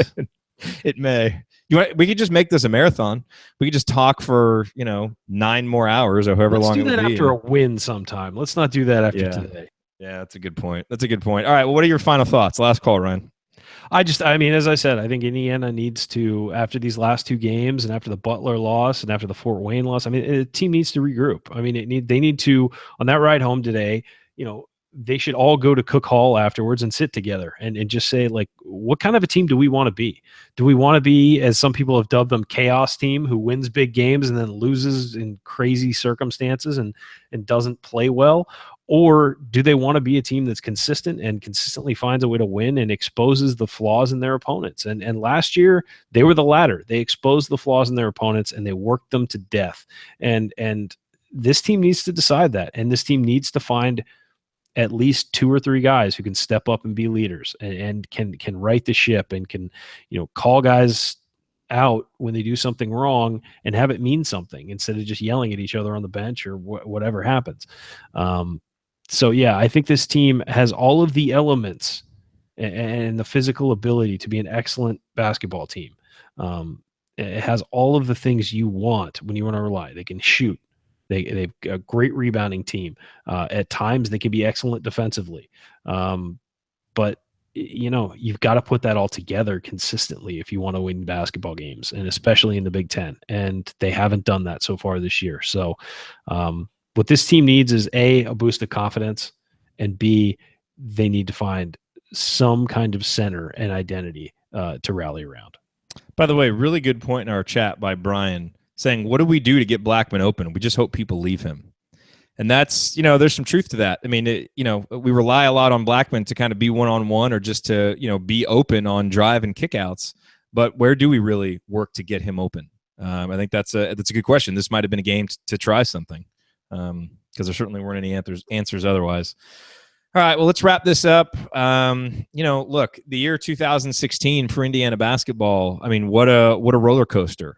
it may. We could just make this a marathon. We could just talk for 9 more hours or however long it will be. Let's do that after a win sometime. Let's not do that after today. Yeah, that's a good point. All right, well, what are your final thoughts? Last call, Ryan. As I said, I think Indiana needs to, after these last 2 games and after the Butler loss and after the Fort Wayne loss, the team needs to regroup. They need to, on that ride home today, they should all go to Cook Hall afterwards and sit together and just say, like, what kind of a team do we want to be? Do we want to be, as some people have dubbed them, chaos team who wins big games and then loses in crazy circumstances and doesn't play well? Or do they want to be a team that's consistent and consistently finds a way to win and exposes the flaws in their opponents? And last year, they were the latter. They exposed the flaws in their opponents and they worked them to death. And this team needs to decide that. And this team needs to find at least 2 or 3 guys who can step up and be leaders and can right the ship and can, call guys out when they do something wrong and have it mean something instead of just yelling at each other on the bench or whatever happens. So yeah, I think this team has all of the elements and the physical ability to be an excellent basketball team. It has all of the things you want when you want to rely. They can shoot. They've a great rebounding team. At times, they can be excellent defensively. But you've got to put that all together consistently if you want to win basketball games, and especially in the Big Ten. And they haven't done that so far this year. So what this team needs is A, a boost of confidence, and B, they need to find some kind of center and identity to rally around. By the way, really good point in our chat by Brian saying, what do we do to get Blackman open? We just hope people leave him. And that's, there's some truth to that. I mean, we rely a lot on Blackman to kind of be one-on-one or just to, be open on drive and kickouts. But where do we really work to get him open? I think that's a good question. This might have been a game to try something because there certainly weren't any answers otherwise. All right, well, let's wrap this up. Look, the year 2016 for Indiana basketball, I mean, what a roller coaster,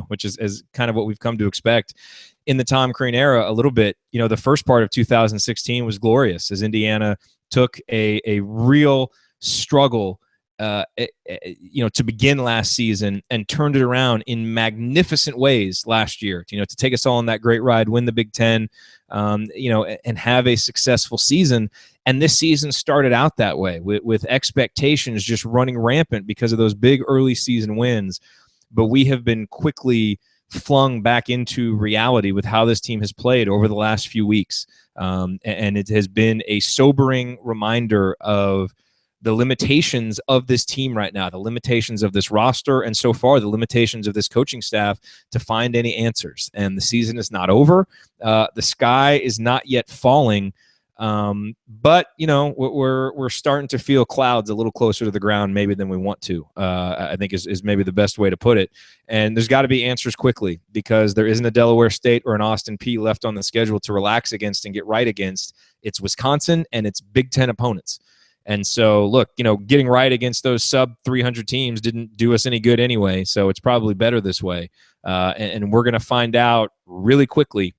which is kind of what we've come to expect in the Tom Crean era a little bit. The first part of 2016 was glorious as Indiana took a real struggle to begin last season and turned it around in magnificent ways last year, to take us all on that great ride, win the Big Ten, and have a successful season. And this season started out that way with expectations just running rampant because of those big early season wins. But we have been quickly flung back into reality with how this team has played over the last few weeks. And it has been a sobering reminder of the limitations of this team right now, the limitations of this roster, and so far the limitations of this coaching staff to find any answers. And the season is not over. The sky is not yet falling. But we're starting to feel clouds a little closer to the ground maybe than we want to, I think is maybe the best way to put it. And there's got to be answers quickly because there isn't a Delaware State or an Austin Peay left on the schedule to relax against and get right against. It's Wisconsin and it's Big Ten opponents. And so, look, getting right against those sub 300 teams didn't do us any good anyway. So it's probably better this way. And we're going to find out really quickly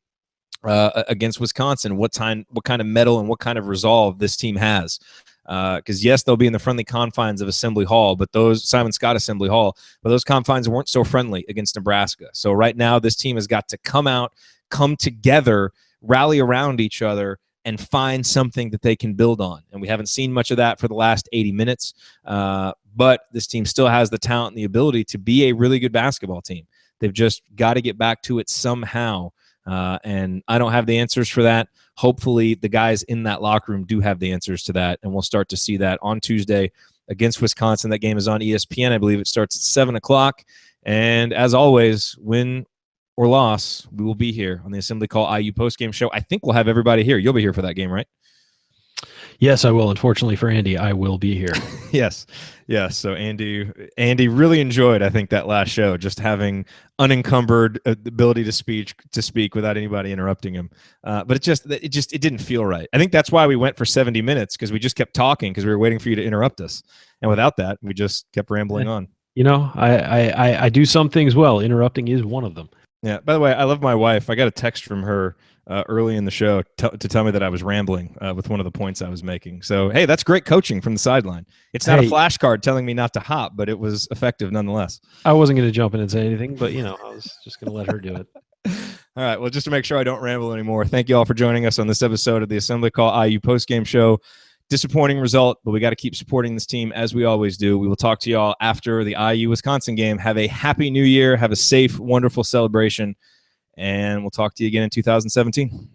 against Wisconsin what kind of mettle and what kind of resolve this team has. Because, yes, they'll be in the friendly confines of Assembly Hall, but those Simon Scott Assembly Hall, but those confines weren't so friendly against Nebraska. So right now this team has got to come together, rally around each other, and find something that they can build on. And we haven't seen much of that for the last 80 minutes. But this team still has the talent and the ability to be a really good basketball team. They've just got to get back to it somehow. And I don't have the answers for that. Hopefully the guys in that locker room do have the answers to that. And we'll start to see that on Tuesday against Wisconsin. That game is on ESPN. I believe it starts at 7 o'clock. And as always, win or loss, we will be here on the Assembly Call IU postgame show. I think we'll have everybody here. You'll be here for that game, right? Yes, I will. Unfortunately for Andy, I will be here. Yes. So Andy really enjoyed, I think, that last show, just having unencumbered ability to speak without anybody interrupting him. But it didn't feel right. I think that's why we went for 70 minutes because we just kept talking because we were waiting for you to interrupt us. And without that, we just kept rambling on. I do some things well. Interrupting is one of them. Yeah. By the way, I love my wife. I got a text from her early in the show to tell me that I was rambling with one of the points I was making. So, hey, that's great coaching from the sideline. It's not a flashcard telling me not to hop, but it was effective nonetheless. I wasn't going to jump in and say anything, but, I was just going to let her do it. All right. Well, just to make sure I don't ramble anymore, thank you all for joining us on this episode of the Assembly Call IU postgame show. Disappointing result, but we got to keep supporting this team as we always do. We will talk to y'all after the IU-Wisconsin game. Have a happy new year. Have a safe, wonderful celebration. And we'll talk to you again in 2017.